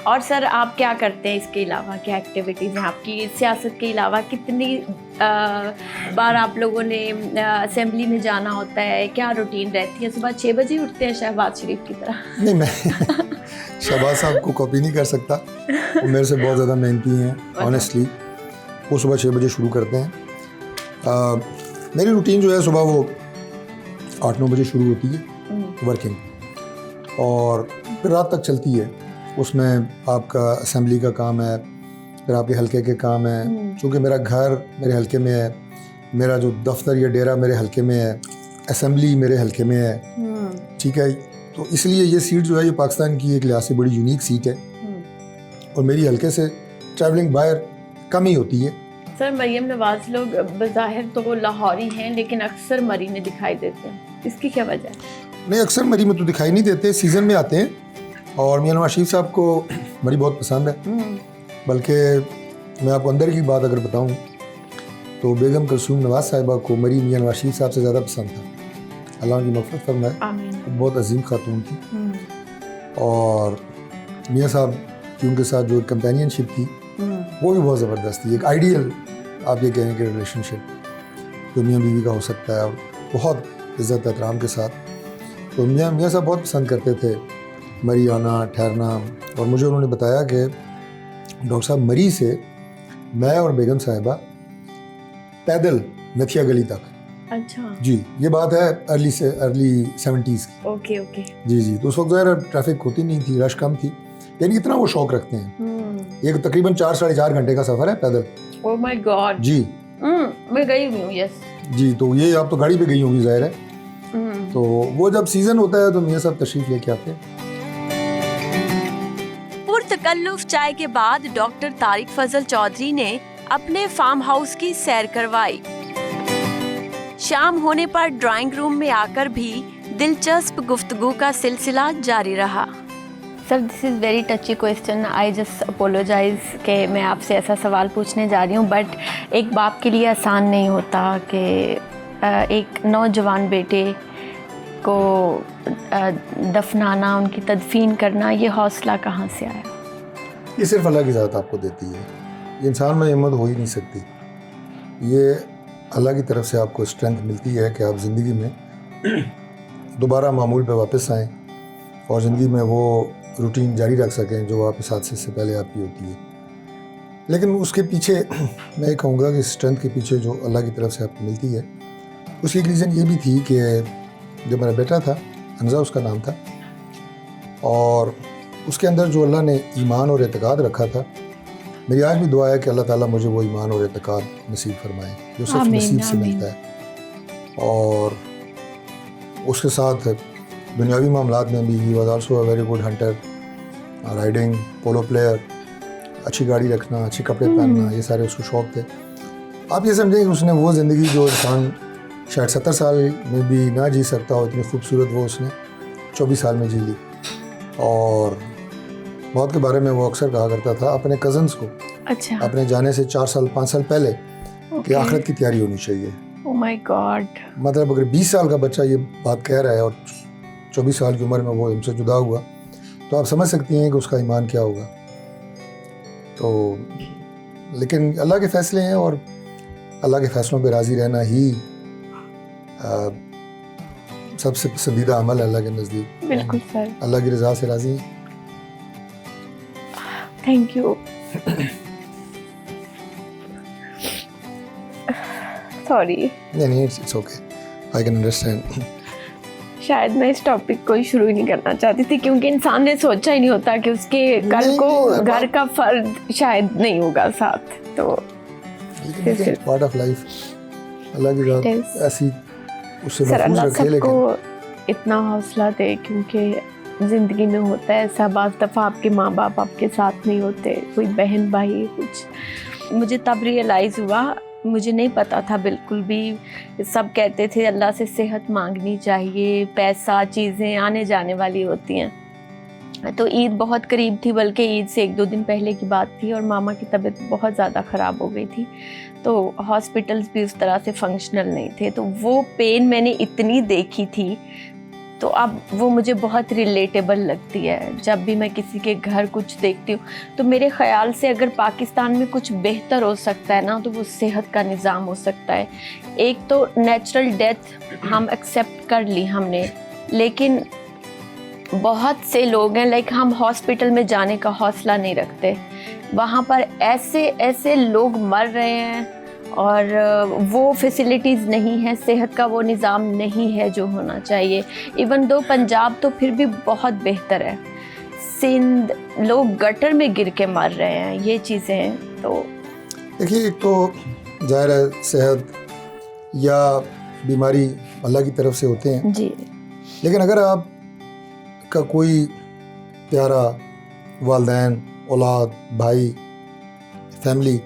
और सर आप क्या करते हैं इसके अलावा, क्या एक्टिविटीज़ हैं आपकी? सियासत के अलावा कितनी बार आप लोगों ने असेंबली में जाना होता है? क्या रूटीन रहती है? सुबह 6 बजे उठते हैं शहबाज शरीफ की तरह? नहीं, मैं शहबाज साहब को कॉपी नहीं कर सकता, वो मेरे से बहुत ज़्यादा मेहनती हैं ऑनेस्टली। वो सुबह 6 बजे शुरू करते हैं। मेरी रूटीन जो है सुबह वो 8-9 बजे शुरू होती है वर्किंग, और फिर रात तक चलती है। उसमें आपका असेंबली का काम है, फिर आपके हल्के के काम है। चूँकि मेरा घर मेरे हल्के में है, मेरा जो दफ्तर या डेरा मेरे हल्के में है, असेंबली मेरे हल्के में है, ठीक है। तो इसलिए ये सीट जो है ये पाकिस्तान की एक लिहाज से बड़ी यूनिक सीट है और मेरी हल्के से ट्रैवलिंग बाहर कम ही होती है। सर मरीम नवाज लोग बज़ाहिर तो लाहौरी हैं, लेकिन अक्सर मरी में दिखाई देते हैं, इसकी क्या वजह है? नहीं, अक्सर मरी में तो दिखाई नहीं देते, सीज़न में आते हैं। और मियां नवाज शरीफ साहब को मरी बहुत पसंद है। बल्कि मैं आपको अंदर की बात अगर बताऊं तो बेगम कुलसूम नवाज साहिबा को मरी मियां नवाज शरीफ साहब से ज़्यादा पसंद था। अल्लाह की मग़फ़िरत फरमाए। बहुत अजीम खातून थी। और मियां साहब की उनके साथ जो कंपेनियनशिप थी वो भी बहुत ज़बरदस्त थी। एक आइडियल आप ये कहें कि रिलेशनशिप जो मियां बीवी का हो सकता है, और बहुत इज़्ज़त एहतराम के साथ। तो मियां साहब बहुत पसंद करते थे मरी आना, ठहरना। और मुझे उन्होंने बताया कि डॉक्टर साहब, मरी से मैं और बेगम साहिबा पैदल नथिया गली तक। अच्छा जी, ये बात है अर्ली 70s की। ओके। जी। तो उस वक्त ज़रा ट्रैफिक होती नहीं थी, रश कम थी, यानी इतना वो शौक रखते हैं। ये तकरीबन 4-4.5 घंटे का सफ़र है पैदल। Oh my God. जी मैं गई हुई हूँ। यस जी। तो ये आप तो गाड़ी पे गई होंगी ज़ाहिर है। तो वो जब सीज़न होता है तो मियाँ साहब तशरीफ़ लेके आते हैं। पुरतकल्लुफ चाय के बाद डॉक्टर तारिक फजल चौधरी ने अपने फार्म हाउस की सैर करवाई। शाम होने पर ड्राइंग रूम में आकर भी दिलचस्प गुफ्तगू का सिलसिला जारी रहा। Sir this is very टची question, I just apologise कि मैं आपसे ऐसा सवाल पूछने जा रही हूँ, बट एक बाप के लिए आसान नहीं होता कि एक नौजवान बेटे को दफनाना, उनकी तदफीन करना, ये हौसला कहाँ से आया? ये सिर्फ अल्लाह की ज़ात आपको देती है, ये इंसान में हिम्मत हो ही नहीं सकती। ये अल्लाह की तरफ से आपको स्ट्रेंथ मिलती है कि आप ज़िंदगी में दोबारा मामूल पे वापस आएँ और ज़िंदगी में वो रूटीन जारी रख सकें जो आप इस हादसे से पहले आपकी होती है। लेकिन उसके पीछे मैं ये कहूँगा कि स्ट्रेंथ के पीछे जो अल्लाह की तरफ से आपको मिलती है, उसकी एक रीज़न ये भी थी कि जब मेरा बेटा था, हमज़ा उसका नाम था, और उसके अंदर जो अल्लाह ने ईमान और एतकाद रखा था, मेरी आज भी दुआ है कि अल्लाह ताला मुझे वो ईमान और एतकाद नसीब फरमाए जो सिर्फ नसीब से मिलता है। और उसके साथ दुनियावी मामलात में भी he was also a very good Hunter, riding, polo player, अच्छी गाड़ी रखना, अच्छे कपड़े पहनना, ये सारे उसको शौक़ थे। आप ये समझें कि उसने वो ज़िंदगी जो इंसान शायद 70 साल में भी ना जी सकता हो, इतनी खूबसूरत वो उसने 24 साल में जी ली। और मौत के बारे में वो अक्सर कहा करता था अपने कज़न्स को, अच्छा, अपने जाने से 4 साल 5 साल पहले, कि आखिरत की तैयारी होनी चाहिए। Oh my God. मतलब अगर 20 साल का बच्चा ये बात कह रहा है और 24 साल की उम्र में वो हमसे जुदा हुआ, तो आप समझ सकती हैं कि उसका ईमान क्या होगा। तो लेकिन अल्लाह के फ़ैसले हैं और अल्लाह के फ़ैसलों पे राज़ी रहना ही सबसे पसंदीदा अमल है अल्लाह के नज़दीक। बिल्कुल सर, अल्लाह की रज़ा से राज़ी हैं। Thank you. सॉरी। नहीं, it's okay, I can understand. शायद मैं इस टॉपिक को ही शुरू ही नहीं करना चाहती थी, क्योंकि इंसान ने सोचा ही नहीं होता कि उसके कल को घर का फर्द शायद नहीं होगा साथ। तो लेकिन पार्ट ऑफ लाइफ, अल्लाह की ज़ात ऐसी उससे सर, महफूज अल्लाह रखे। लेकिन सबको इतना हौसला दे, क्योंकि ज़िंदगी में होता है ऐसा, बाज़ दफ़ा आपके माँ बाप आपके साथ नहीं होते, कोई बहन भाई कुछ। मुझे तब रियलाइज़ हुआ, मुझे नहीं पता था बिल्कुल भी। सब कहते थे अल्लाह से सेहत मांगनी चाहिए, पैसा, चीज़ें आने जाने वाली होती हैं। तो ईद बहुत करीब थी, बल्कि ईद से 1-2 दिन पहले की बात थी, और मामा की तबीयत बहुत ज़्यादा ख़राब हो गई थी। तो हॉस्पिटल्स भी उस तरह से फंक्शनल नहीं थे, तो वो पेन मैंने इतनी देखी थी, तो अब वो मुझे बहुत रिलेटेबल लगती है। जब भी मैं किसी के घर कुछ देखती हूँ, तो मेरे ख़्याल से अगर पाकिस्तान में कुछ बेहतर हो सकता है ना, तो वो सेहत का निज़ाम हो सकता है। एक तो नेचुरल डेथ हम एक्सेप्ट कर ली हमने, लेकिन बहुत से लोग हैं लाइक हम हॉस्पिटल में जाने का हौसला नहीं रखते। वहाँ पर ऐसे ऐसे लोग मर रहे हैं, और वो फैसिलिटीज़ नहीं है, सेहत का वो निज़ाम नहीं है जो होना चाहिए। इवन दो पंजाब तो फिर भी बहुत बेहतर है, सिंध लोग गटर में गिर के मर रहे हैं, ये चीज़ें हैं। तो देखिए, एक तो ज़ाहिर है सेहत या बीमारी अल्लाह की तरफ से होते हैं जी, लेकिन अगर आप का कोई प्यारा वालिदैन, औलाद, भाई, फैमिली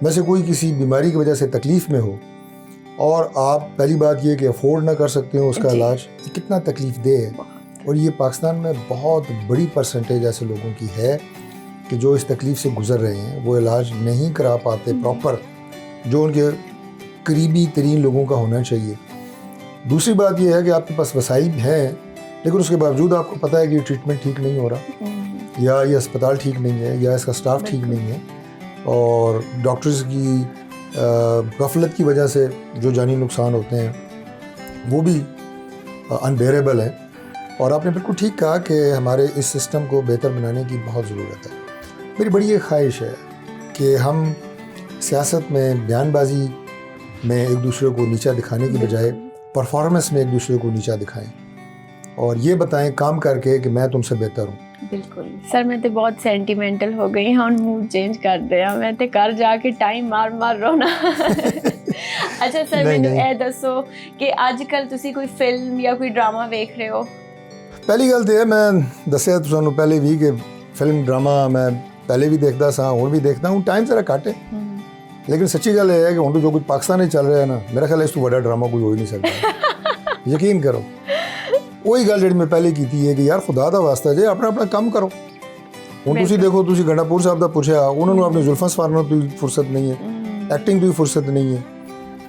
में से कोई किसी बीमारी की वजह से तकलीफ़ में हो, और आप पहली बात ये कि अफोर्ड ना कर सकते हो उसका इलाज, ये कितना तकलीफ़ दे है। और ये पाकिस्तान में बहुत बड़ी परसेंटेज ऐसे लोगों की है कि जो इस तकलीफ़ से गुज़र रहे हैं, वो इलाज नहीं करा पाते प्रॉपर, जो उनके करीबी तरीन लोगों का होना चाहिए। दूसरी बात ये है कि आपके पास वसाइल हैं, लेकिन उसके बावजूद आपको पता है कि ट्रीटमेंट ठीक नहीं हो रहा, या ये अस्पताल ठीक नहीं है, या इसका स्टाफ ठीक नहीं है, और डॉक्टर्स की गफलत की वजह से जो जानी नुकसान होते हैं वो भी अनबेरेबल है। और आपने बिल्कुल ठीक कहा कि हमारे इस सिस्टम को बेहतर बनाने की बहुत ज़रूरत है। मेरी बड़ी ये ख्वाहिश है कि हम सियासत में बयानबाजी में एक दूसरे को नीचा दिखाने की बजाय परफॉर्मेंस में एक दूसरे को नीचा दिखाएं, और ये बताएं काम करके कि मैं तुमसे बेहतर हूँ। बिल्कुल सर, मैं तो बहुत सेंटिमेंटल हो गई हाँ, मूड चेंज कर दिया। मैं तो घर जाके टाइम मार रोना ਅੱਛਾ ਸਰ, ਨਹੀਂ, ਮੈਨੂੰ ਨਹੀਂ। ਇਹ ਦੱਸੋ ਕਿ ਅੱਜ ਕੱਲ ਤੁਸੀਂ ਕੋਈ ਫਿਲਮ ਜਾਂ ਕੋਈ ਡਰਾਮਾ ਵੇਖ ਰਹੇ ਹੋ? ਪਹਿਲੀ ਗੱਲ ਤੇ ਇਹ ਮੈਂ ਦੱਸਿਆ ਤੁਹਾਨੂੰ ਪਹਿਲੇ ਵੀ ਕਿ ਫਿਲਮ ਡਰਾਮਾ ਮੈਂ ਪਹਿਲੇ ਵੀ ਦੇਖਦਾ ਸਾਂ, ਹੁਣ ਵੀ ਦੇਖਦਾ ਹੁਣ ਟਾਈਮ ਜ਼ਰਾ ਘੱਟ ਹੈ। ਲੇਕਿਨ ਸੱਚੀ ਗੱਲ ਇਹ ਹੈ ਕਿ ਹੁਣ ਜੋ ਕੁਝ ਪਾਕਿਸਤਾਨ ਵਿੱਚ ਚੱਲ ਰਿਹਾ ਹੈ ਨਾ, ਮੇਰਾ ਖਿਆਲ ਇਸ ਤੋਂ ਵੱਡਾ ਡਰਾਮਾ ਕੋਈ ਹੋ ਹੀ ਨਹੀਂ ਸਕਦਾ। ਯਕੀਨ ਕਰੋ, ਉਹੀ ਗੱਲ ਜਿਹੜੀ ਮੈਂ ਪਹਿਲੇ ਕੀਤੀ ਹੈ ਕਿ ਯਾਰ ਖੁਦਾ ਦਾ ਵਾਸਤਾ ਜੇ ਆਪਣਾ ਆਪਣਾ ਕੰਮ ਕਰੋ। ਹੁਣ ਤੁਸੀਂ ਦੇਖੋ, ਤੁਸੀਂ ਗੰਡਾਪੁਰ ਸਾਹਿਬ ਦਾ ਪੁੱਛਿਆ, ਉਹਨਾਂ ਨੂੰ ਆਪਣੀ ਜ਼ੁਲਫਾਂ ਸਵਾਰਨ ਤੋਂ ਫੁਰਸਤ ਨਹੀਂ ਹੈ, ਐਕਟਿੰਗ ਤੋਂ ਫੁਰਸਤ ਨਹੀਂ ਹੈ।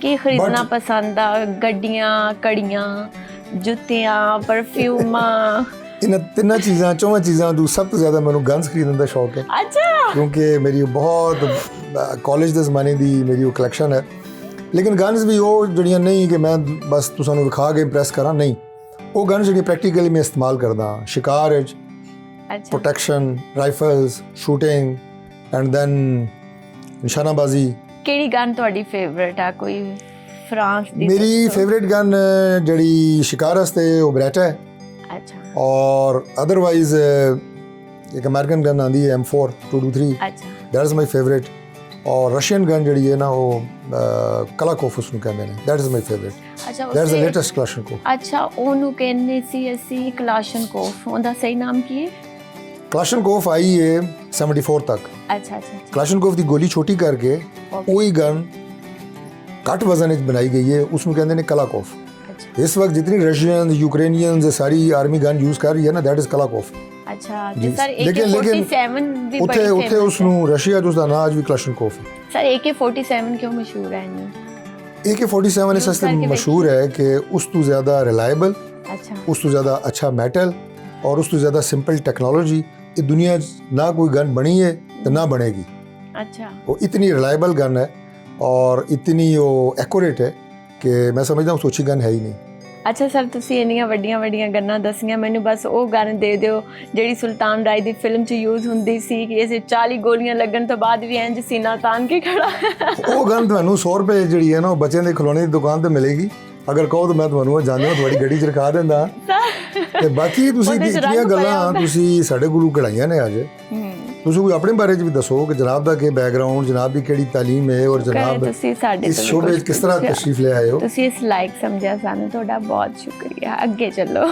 ਕੀ ਖਰੀਦਣਾ ਪਸੰਦ ਆ? ਗੱਡੀਆਂ, ਕੜੀਆਂ, ਜੁੱਤੀਆਂ, ਪਰਫਿਊਮਾਂ? ਇਹਨਾਂ ਤਿੰਨਾਂ ਚੀਜ਼ਾਂ, ਚੌਵਾਂ ਚੀਜ਼ਾਂ ਤੋਂ ਸਭ ਤੋਂ ਜ਼ਿਆਦਾ ਮੈਨੂੰ ਗਨਸ ਖਰੀਦਣ ਦਾ ਸ਼ੌਕ ਹੈ। ਅੱਛਾ। ਕਿਉਂਕਿ ਮੇਰੀ ਬਹੁਤ ਕਾਲਜ ਦੇ ਜ਼ਮਾਨੇ ਦੀ ਮੇਰੀ ਉਹ ਕਲੈਕਸ਼ਨ ਹੈ। ਲੇਕਿਨ ਗਨਸ ਵੀ ਉਹ ਜਿਹੜੀਆਂ ਨਹੀਂ ਕਿ ਮੈਂ ਬਸ ਤੁਹਾਨੂੰ ਵਿਖਾ ਕੇ ਇੰਪ੍ਰੈਸ ਕਰਾਂ, ਨਹੀਂ, ਉਹ ਗਨਸ ਜਿਹੜੀਆਂ ਪ੍ਰੈਕਟੀਕਲੀ ਮੈਂ ਇਸਤੇਮਾਲ ਕਰਦਾ ਸ਼ਿਕਾਰ ਵਿੱਚ, ਅੱਛਾ। Protection, rifles, shooting and then ਨਿਸ਼ਾਨਾਬਾਜ਼ੀ। ਕਿਹੜੀ ਗਨ ਤੁਹਾਡੀ ਫੇਵਰਿਟ ਆ? ਕੋਈ ਫਰਾਂਸ ਦੀ? ਮੇਰੀ ਫੇਵਰੇਟ ਗਨ ਜਿਹੜੀ ਸ਼ਿਕਾਰ ਵਾਸਤੇ ਉਹ ਬਰੈਟਾ ਹੈ। ਅੱਛਾ और अदरवाइज एक अमेरिकन गन आती है M4 223, ਅੱਛਾ दैट इज़ माई फेवरेट। और रशियन गन जी है ना वो कलाकोफ उसमें कहते हैं, दैट इज़ माई फेवरेट, ਅੱਛਾ that is the latest Kalashnikov. ਅੱਛਾ, ਉਹਨੂੰ ਕਹਿੰਦੇ ਸੀ ਅਸੀਂ ਕਲਾਸ਼ਨਕੋਫ। ਉਹਦਾ ਸਹੀ ਨਾਮ ਕੀ ਹੈ? क्लाशनकोफ आई है 74 तक। ਅੱਛਾ ਅੱਛਾ क्लाशनकोफ की गोली छोटी करके वही गन घट वजन बनाई गई है, उसमें कहते हैं कलाकोफ। ਅੱਛਾ इस वक्त जितनी रशियन यूक्रेनियंस सारी आर्मी गन यूज़ कर रही है ना, दैट इज़ कलाकोफ। ਅੱਛਾ। ਜੀ, ਤੇ ਸਰ ਲੇਕਿਨ- AK47 ਵੀ ਉੱਥੇ ਬੜੀ ਉੱਥੇ ਉਸ ਨੂੰ ਰਸ਼ੀਆ ਚ ਉਸਦਾ ਨਾਂ ਅੱਜ ਵੀ ਕਲਾਸ਼ਨਕੋਫ ਹੈ। ਸਰ AK47 ਕਿਉਂ ਮਸ਼ਹੂਰ ਹੈ ਨਹੀਂ? AK47 ਇਸ ਵਾਸਤੇ ਕਰਕੇ ਮਸ਼ਹੂਰ ਹੈ ਕਿ ਉਸ ਤੋਂ ਜ਼ਿਆਦਾ ਰਿਲਾਇਬਲ, ਅੱਛਾ ਉਸ ਤੋਂ ਜ਼ਿਆਦਾ ਅੱਛਾ ਮੈਟਲ ਔਰ ਉਸ ਤੋਂ ਜ਼ਿਆਦਾ ਸਿੰਪਲ ਟੈਕਨੋਲੋਜੀ ਇਹ ਦੁਨੀਆ 'ਚ ਨਾ ਕੋਈ ਗਨ ਬਣੀ ਹੈ ਤੇ ਨਾ ਬਣੇਗੀ। ਅੱਛਾ वो इतनी रिलायबल गन है और इतनी वो एक्यूरेट है कि मैं समझता हूँ सोची गन है ही नहीं। ਅੱਛਾ ਸਰ, ਤੁਸੀਂ ਇੰਨੀਆਂ ਵੱਡੀਆਂ ਵੱਡੀਆਂ ਗੰਨਾਂ ਦੱਸੀਆਂ, ਮੈਨੂੰ ਬਸ ਉਹ ਗਨ ਦੇ ਦਿਓ ਜਿਹੜੀ ਸੁਲਤਾਨ ਰਾਏ ਦੀ ਫਿਲਮ 'ਚ ਯੂਜ਼ ਹੁੰਦੀ ਸੀ ਕਿ ਇਸੇ 40 ਗੋਲੀਆਂ ਲੱਗਣ ਤੋਂ ਬਾਅਦ ਵੀ ਇੰਜ ਸੀਨਾ ਤਾਨ ਕੇ ਖੜਾ। ਉਹ ਗਨ ਤੁਹਾਨੂੰ 100 ਰੁਪਏ ਜਿਹੜੀ ਹੈ ਨਾ ਉਹ ਬੱਚਿਆਂ ਦੇ ਖਿਡੌਣੇ ਦੀ ਦੁਕਾਨ ਤੇ ਮਿਲੇਗੀ। ਅਗਰ ਕਹੋ ਤਾਂ ਮੈਂ ਤੁਹਾਨੂੰ ਜਾਣਦਾ ਤੁਹਾਡੀ ਗੱਡੀ 'ਚ ਰਖਾ ਦਿੰਦਾ। ਤੇ ਬਾਕੀ ਤੁਸੀਂ ਉਹਦੇ 'ਚ ਇਤਨੀਆਂ ਰੰਗ ਭਰਿਆ ਗੱਲਾਂ ਹੁੰਦਾ। ਤੁਸੀਂ ਸਾਡੇ ਕੋਲੋਂ ਕਢਾਈਆਂ ਨੇ ਅੱਜ। ਤੁਸੀਂ ਕੋਈ ਆਪਣੇ ਬਾਰੇ 'ਚ ਵੀ ਦੱਸੋ ਕਿ ਜਨਾਬ ਦਾ ਕੀ ਬੈਕਗ੍ਰਾਉਂਡ, ਜਨਾਬ ਦੀ ਕਿਹੜੀ ਤਾਲੀਮ ਹੈ ਔਰ ਜਨਾਬ ਤੁਸੀਂ ਸਾਡੇ ਇਸ ਤੋਂ ਸ਼ੋਅ ਵਿੱਚ ਕਿਸ ਤਰ੍ਹਾਂ ਤਸ਼ਰੀਫ ਲੈ ਆਏ ਹੋ। ਤੁਸੀਂ ਇਸ ਲਾਇਕ ਸਮਝਿਆ ਸਾਨੂੰ, ਤੁਹਾਡਾ ਬਹੁਤ ਸ਼ੁਕਰੀਆ। ਅੱਗੇ ਚੱਲੋ।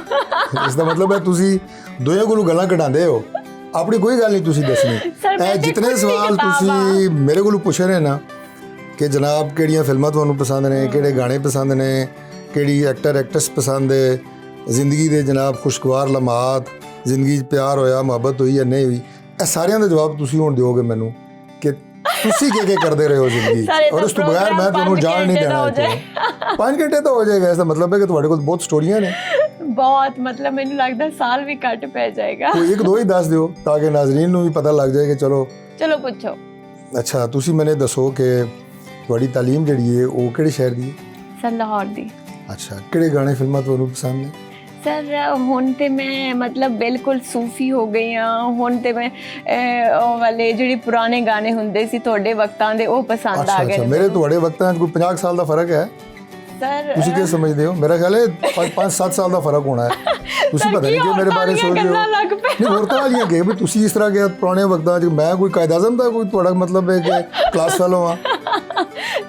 ਇਸ ਦਾ ਮਤਲਬ ਹੈ ਤੁਸੀਂ ਦੋਹਾਂ ਕੋਲੋਂ ਗੱਲਾਂ ਕਢਾਉਂਦੇ ਹੋ, ਆਪਣੀ ਕੋਈ ਗੱਲ ਨਹੀਂ ਤੁਸੀਂ ਦੱਸਣੀ। ਸਰ, ਮੈਂ ਇਹ ਤੇ ਜਿਤਨੇ ਖੁਦ ਦੀ ਸਵਾਲ ਕਿਤਾਬ ਤੁਸੀਂ ਮੇਰੇ ਕੋਲੋਂ ਪੁੱਛ ਰਹੇ ਨਾ ਕਿ ਜਨਾਬ ਕਿਹੜੀਆਂ ਫਿਲਮਾਂ ਤੁਹਾਨੂੰ ਪਸੰਦ ਨੇ, ਕਿਹੜੇ ਗਾਣੇ ਪਸੰਦ ਨੇ, ਕਿਹੜੀ ਐਕਟਰ ਐਕਟਰਸ ਪਸੰਦ ਹੈ, ਜ਼ਿੰਦਗੀ ਦੇ ਜਨਾਬ ਖੁਸ਼ਗਵਾਰ ਲਮਹਾਤ, ਜ਼ਿੰਦਗੀ 'ਚ ਪਿਆਰ ਹੋਇਆ, ਮੁਹੱਬਤ ਹੋਈ ਜਾਂ ਨਹੀਂ ਹੋਈ, ਇਹ ਸਾਰਿਆਂ ਦਾ ਜਵਾਬ ਤੁਸੀਂ ਹੁਣ ਦਿਓਗੇ ਮੈਨੂੰ ਕਿ ਤੁਸੀਂ ਕੀ ਕਰਦੇ ਰਹੇ ਹੋ ਜ਼ਿੰਦਗੀ 'ਚ। ਔਰ ਇਸ ਤੋਂ ਬਗੈਰ ਮੈਂ ਤੁਹਾਨੂੰ ਜਾਣ ਨਹੀਂ ਦੇਣਾ। 5 ਘੰਟੇ ਤਾਂ ਹੋ ਜਾਏਗਾ। इसका मतलब है कि ਤੁਹਾਡੇ ਕੋਲ ਬਹੁਤ ਸਟੋਰੀਆਂ ਨੇ। ਬਹੁਤ, ਮਤਲਬ ਮੈਨੂੰ ਲੱਗਦਾ ਸਾਲ ਵੀ ਘੱਟ ਪੈ ਜਾਏਗਾ। ਕੋਈ ਇੱਕ ਦੋ ਹੀ ਦੱਸ ਦਿਓ ਤਾਂ ਕਿ ਨਾਜ਼ਰੀਨ ਨੂੰ ਵੀ ਪਤਾ ਲੱਗ ਜਾਏ ਕਿ ਚਲੋ ਚਲੋ ਪੁੱਛੋ। ਅੱਛਾ, ਤੁਸੀਂ ਮੈਨੂੰ ਦੱਸੋ ਕਿ ਤੁਹਾਡੀ ਤਾਲੀਮ ਜਿਹੜੀ ਹੈ ਉਹ ਕਿਹੜੇ ਸ਼ਹਿਰ ਦੀ ਹੈ? ਸਰ ਲਾਹੌਰ ਦੀ। ਅੱਛਾ, ਕਿਹੜੇ ਗਾਣੇ ਫਿਲਮਾਂ ਤੁਹਾਨੂੰ ਪਸੰਦ ਨੇ? ਸਰ ਹੁਣ ਤੇ ਮੈਂ ਮਤਲਬ ਬਿਲਕੁਲ ਸੂਫੀ ਹੋ ਗਈ ਹਾਂ। ਹੁਣ ਤੇ ਮੈਂ ਉਹ ਵਾਲੇ ਜਿਹੜੇ ਪੁਰਾਣੇ ਗਾਣੇ ਹੁੰਦੇ ਸੀ ਤੁਹਾਡੇ ਵਕਤਾਂ ਦੇ, ਉਹ ਪਸੰਦ ਆ ਗਏ ਅੱਛਾ, ਨੇ ਮੇਰੇ ਮੈਨੂੰ। ਤੁਹਾਡੇ ਵਕਤਾਂ 'ਚ ਕੋਈ 50 ਸਾਲ ਦਾ ਫਰਕ ਹੈ। ਸਰ ਤੁਸੀਂ ਕੀ ਸਮਝਦੇ ਹੋ? ਮੇਰਾ ਖਿਆਲ ਹੈ 5-7 ਸਾਲ ਦਾ ਫਰਕ ਹੋਣਾ ਹੈ। ਤੁਸੀਂ ਪਤਾ ਨਹੀਂ ਕਿ ਮੇਰੇ ਬਾਰੇ ਸੋਚ ਰਹੇ ਹੋ। ਨਹੀਂ, ਔਰਤਾਂ ਵਾਲੀਆਂ ਕਿ ਵੀ ਤੁਸੀਂ ਇਸ ਤਰ੍ਹਾਂ ਕਿ ਪੁਰਾਣੇ ਵਕਤਾਂ 'ਚ ਮੈਂ ਕੋਈ ਕਾਇਦ ਆਜ਼ਮ ਦਾ ਕੋਈ ਤੁਹਾਡਾ ਮਤਲਬ ਹੈ ਕਿ ਕਲਾਸ ਫੈਲੋ ਆ।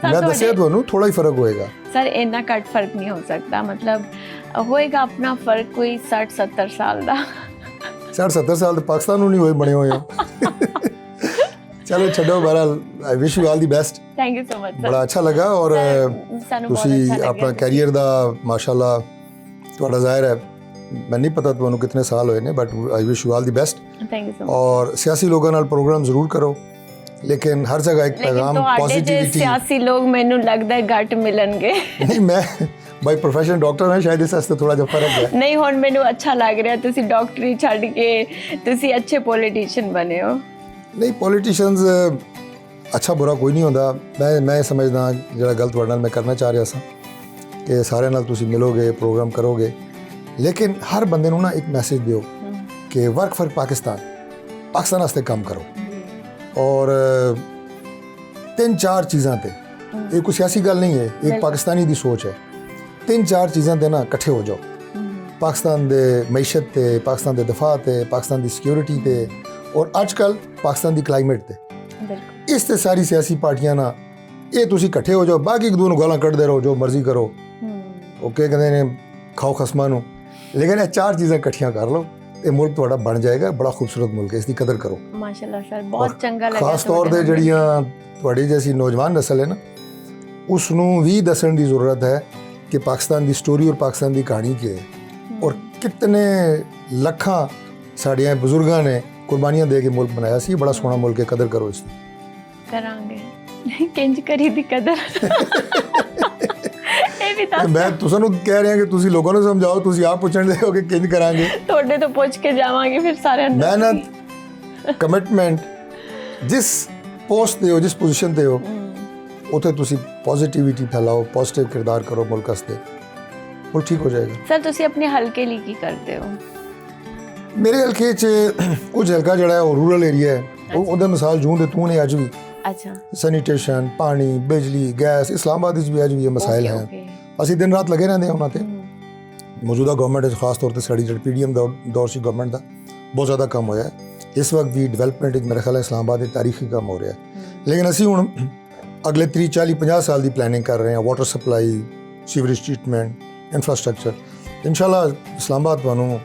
ਮੈਂ ਦੱਸਿਆ ਤੁਹਾਨੂੰ ਥੋੜਾ ਹੀ ਫਰਕ ਹੋਏਗਾ। ਸਰ ਇੰਨਾ ਘੱਟ ਫਰਕ ਨਹੀਂ ਹੋ ਸਕਦਾ, ਮਤਲਬ ਹੋਏਗਾ ਆਪਣਾ ਫਰਕ ਕੋਈ 60-70 ਸਾਲ ਦਾ। 60-70 ਸਾਲ ਤੇ ਪਾਕਿਸਤਾਨ ਨੂੰ ਨਹੀਂ ਹੋਏ ਬਣੇ ਹੋਏ ਹੋ। ਚਲੋ ਛੱਡੋ, ਬਹਰਾਲ ਆਈ wish you all the best. Thank you so much sir. ਬੜਾ ਅੱਛਾ ਲੱਗਾ ਔਰ ਸਾਨੂੰ ਬਹੁਤ ਤੁਸੀਂ ਅੱਛਾ ਲੱਗਿਆ। ਆਪਣਾ ਕੈਰੀਅਰ ਦਾ ਮਾਸ਼ਾਅੱਲਾ ਤੁਹਾਡਾ ਜ਼ਾਹਿਰ ਹੈ, ਮੈਂ ਨਹੀਂ ਪਤਾ ਤੁਹਾਨੂੰ ਕਿੰਨੇ ਸਾਲ ਹੋਏ ਨੇ, but I wish you all the best. Thank you so much. ਔਰ ਸਿਆਸੀ ਲੋਕਾਂ ਨਾਲ ਪ੍ਰੋਗਰਾਮ ਜ਼ਰੂਰ ਕਰੋ, ਲੇਕਿਨ ਹਰ ਜਗ੍ਹਾ ਇੱਕ ਲੇਕਿਨ ਪੈਗਾਮ ਤੁਹਾਡੇ ਜੇ ਪੋਜ਼ਿਟਿਵਿਟੀ। ਸਿਆਸੀ ਲੋਕ ਮੈਨੂੰ ਲੱਗਦਾ ਹੈ ਘੱਟ ਮਿਲਣਗੇ। ਨਹੀਂ, ਮੈਂ ਬਾਈ ਪ੍ਰੋਫੈਸ਼ਨ ਡਾਕਟਰ ਹਾਂ, ਸ਼ਾਇਦ ਇਸ ਵਾਸਤੇ ਥੋੜਾ ਜਿਹਾ ਫਰਕ ਹੈ। ਨਹੀਂ, ਹੁਣ ਮੈਨੂੰ ਅੱਛਾ ਲੱਗ ਰਿਹਾ ਤੁਸੀਂ ਡਾਕਟਰੀ ਛੱਡ ਕੇ ਤੁਸੀਂ ਅੱਛੇ ਪੋਲੀਟੀਸ਼ੀਅਨ ਬਣੇ ਹੋ। ਨਹੀਂ, ਪੋਲੀਟੀਸ਼ੀਅਨਸ ਅੱਛਾ ਬੁਰਾ ਕੋਈ ਨਹੀਂ ਹੁੰਦਾ। ਮੈਂ ਸਮਝਦਾ ਜਿਹੜਾ ਗੱਲ ਤੁਹਾਡੇ ਨਾਲ ਮੈਂ ਕਰਨਾ ਚਾਹ ਰਿਹਾ ਸਾਂ ਕਿ ਸਾਰਿਆਂ ਨਾਲ ਤੁਸੀਂ ਮਿਲੋਗੇ, ਪ੍ਰੋਗਰਾਮ ਕਰੋਗੇ, ਲੇਕਿਨ ਹਰ ਬੰਦੇ ਨੂੰ ਨਾ ਇੱਕ ਮੈਸੇਜ ਦਿਓ ਕਿ ਵਰਕ ਫॉर ਪਾਕਿਸਤਾਨ ਵਾਸਤੇ ਕੰਮ ਕਰੋ। ਔਰ 3-4 ਚੀਜ਼ਾਂ ਤੇ, ਇਹ ਕੋਈ ਸਿਆਸੀ ਗੱਲ ਨਹੀਂ ਹੈ, ਇੱਕ ਪਾਕਿਸਤਾਨੀ ਦੀ ਸੋਚ ਹੈ। 3-4 ਚੀਜ਼ਾਂ ਤੇ ਨਾ ਇਕੱਠੇ ਹੋ ਜਾਓ। ਪਾਕਿਸਤਾਨ ਦੇ ਮਈਸ਼ਤ ਤੇ, ਪਾਕਿਸਤਾਨ ਦੇ ਦਫਾ ਤੇ, ਪਾਕਿਸਤਾਨ ਦੀ ਸਿਕਿਉਰਿਟੀ ਤੇ, ਔਰ ਅੱਜ ਕੱਲ੍ਹ ਪਾਕਿਸਤਾਨ ਦੀ ਕਲਾਈਮੇਟ ਤੇ। ਇਸ ਤੇ ਸਾਰੀ ਸਿਆਸੀ ਪਾਰਟੀਆਂ ਨਾ ਇਹ ਤੁਸੀਂ ਇਕੱਠੇ ਹੋ ਜਾਓ, ਬਾਕੀ ਇੱਕ ਦੂਜੇ ਨੂੰ ਗਾਲਾਂ ਕੱਢਦੇ ਰਹੋ, ਜੋ ਮਰਜ਼ੀ ਕਰੋ। ਓਕੇ ਕਹਿੰਦੇ ਨੇ ਖਾਓ ਖਸਮਾਂ ਨੂੰ, ਲੇਕਿਨ ਇਹ 4 ਚੀਜ਼ਾਂ ਇਕੱਠੀਆਂ ਕਰ ਲਓ, ਇਹ ਮੁਲਕ ਤੁਹਾਡਾ ਬਣ ਜਾਏਗਾ। ਬੜਾ ਖੂਬਸੂਰਤ ਮੁਲਕ ਹੈ, ਇਸ ਦੀ ਕਦਰ ਕਰੋ। ਮਾਸ਼ਾਅੱਲਾ ਸਰ, ਬਹੁਤ ਚੰਗਾ ਲੱਗਾ। ਖਾਸ ਤੌਰ ਤੇ ਜਿਹੜੀਆਂ ਤੁਹਾਡੀ ਜੈਸੀ ਨੌਜਵਾਨ ਨਸਲ ਹੈ ਨਾ, ਉਸ ਨੂੰ ਵੀ ਦੱਸਣ ਦੀ ਜ਼ਰੂਰਤ ਹੈ ਕਿ ਪਾਕਿਸਤਾਨ ਦੀ ਸਟੋਰੀ ਔਰ ਪਾਕਿਸਤਾਨ ਦੀ ਕਹਾਣੀ ਕੀ ਹੈ, ਔਰ ਕਿਤਨੇ ਲੱਖਾਂ ਸਾਡੀਆਂ ਬਜ਼ੁਰਗਾਂ ਨੇ ਕੁਰਬਾਨੀਆਂ ਦੇ ਕੇ ਮੁਲਕ ਬਣਾਇਆ ਸੀ। ਬੜਾ ਸੋਹਣਾ ਮੁਲਕ ਹੈ, ਕਦਰ ਕਰੋ ਇਸ ਦੀ। ਕਰਾਂਗੇ, ਕਿੰਜ ਕਰੀ ਦੀ ਕਦਰ। ਇਹ ਵੀ ਤਾਂ ਮੈਂ ਤੁਹਾਨੂੰ ਕਹਿ ਰਿਹਾ ਕਿ ਤੁਸੀਂ ਲੋਕਾਂ ਨੂੰ ਸਮਝਾਓ, ਤੁਸੀਂ ਆਪ ਪੁੱਛਣ ਦੇ ਹੋ ਕਿ ਕਿੰਜ ਕਰਾਂਗੇ। ਤੁਹਾਡੇ ਤੋਂ ਪੁੱਛ ਕੇ ਜਾਵਾਂਗੇ ਫਿਰ ਸਾਰਿਆਂ ਨੂੰ। ਮਿਹਨਤ, ਕਮਿਟਮੈਂਟ, ਜਿਸ ਪੋਸਟ ਤੇ ਹੋ, ਜਿਸ ਪੋਜੀਸ਼ਨ ਤੇ ਹੋ, ਉੱਥੇ ਤੁਸੀਂ ਪੋਜ਼ਿਟਿਵਿਟੀ ਫੈਲਾਓ, ਪੋਜ਼ਿਟਿਵ ਕਿਰਦਾਰ ਕਰੋ ਮੁਲਕ ਵਾਸਤੇ, ਉਹ ਠੀਕ ਹੋ ਜਾਏਗਾ। ਸਰ ਤੁਸੀਂ ਆਪਣੇ ਹਲਕੇ ਲਈ ਕੀ ਕਰਦੇ ਹੋ? ਮੇਰੇ ਹਲਕੇ 'ਚ ਕੁਝ ਹਲਕਾ ਜਿਹੜਾ ਹੈ ਉਹ ਰੂਰਲ ਏਰੀਆ ਹੈ, ਉਹਦਾ ਮਿਸਾਲ ਜੂੰ ਦੇ ਤੂੰ ਨੇ ਅੱਜ ਵੀ ਅੱਛਾ, ਸੈਨੀਟੇਸ਼ਨ, ਪਾਣੀ, ਬਿਜਲੀ, ਗੈਸ, ਇਸਲਾਮਾਬਾਦ ਵਿੱਚ ਵੀ ਅੱਜ ਵੀ ਇਹ ਮਸਾਇਲ ਹੈ। ਅਸੀਂ ਦਿਨ ਰਾਤ ਲੱਗੇ ਰਹਿੰਦੇ ਹਾਂ ਉਹਨਾਂ ਤੇ। ਮੌਜੂਦਾ ਗਵਰਨਮੈਂਟ ਵਿੱਚ ਖਾਸ ਤੌਰ ਤੇ ਸਾਡੀ ਜਿਹੜੀ PDM ਦਾ ਦੌਰ ਸੀ ਗਵਰਨਮੈਂਟ ਦਾ, ਬਹੁਤ ਜ਼ਿਆਦਾ ਕੰਮ ਹੋਇਆ ਹੈ। ਇਸ ਵਕਤ ਵੀ ਡਿਵੈਲਪਮੈਂਟ ਵਿੱਚ ਮੇਰੇ ਖਿਆਲ ਹੈ ਇਸਲਾਮਾਬਾਦ ਦੇ ਤਾਰੀਖੀ ਕੰਮ ਹੋ ਰਿਹਾ ਹੈ। ਲੇਕਿਨ ਅਸੀਂ ਹੁਣ ਅਗਲੇ 30, 40, 50 ਸਾਲ ਦੀ ਪਲੈਨਿੰਗ ਕਰ ਰਹੇ ਹਾਂ। Water supply, sewerage treatment, infrastructure. ਇਨਸ਼ਾਅੱਲਾ ਇਸਲਾਮਾਬਾਦ ਤੁਹਾਨੂੰ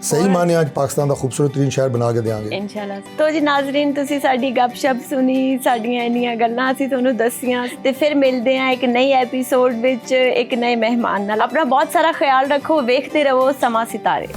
ਸਹੀ ਮਾਨਿਆਂ 'ਚ ਪਾਕਿਸਤਾਨ ਦਾ ਖੂਬਸੂਰਤ ਤਰੀਨ ਸ਼ਹਿਰ ਬਣਾ ਕੇ ਦੇਵਾਂਗੇ ਇਨਸ਼ਾਅੱਲਾ। ਤੋ ਜੀ ਨਾਜ਼ਰੀਨ, ਤੁਸੀਂ ਸਾਡੀ ਗੱਪਸ਼ਪ ਸੁਣੀ, ਸਾਡੀਆਂ ਇੰਨੀਆਂ ਗੱਲਾਂ ਅਸੀਂ ਤੁਹਾਨੂੰ ਦੱਸੀਆਂ, ਤੇ ਫਿਰ ਮਿਲਦੇ ਹਾਂ ਇੱਕ ਨਈ ਐਪੀਸੋਡ ਵਿੱਚ ਇੱਕ ਨਏ ਮਹਿਮਾਨ ਨਾਲ। ਆਪਣਾ ਬਹੁਤ ਸਾਰਾ ਖਿਆਲ ਰੱਖੋ, ਵੇਖਦੇ ਰਹੋ ਸਮਾਂ ਸਿਤਾਰੇ।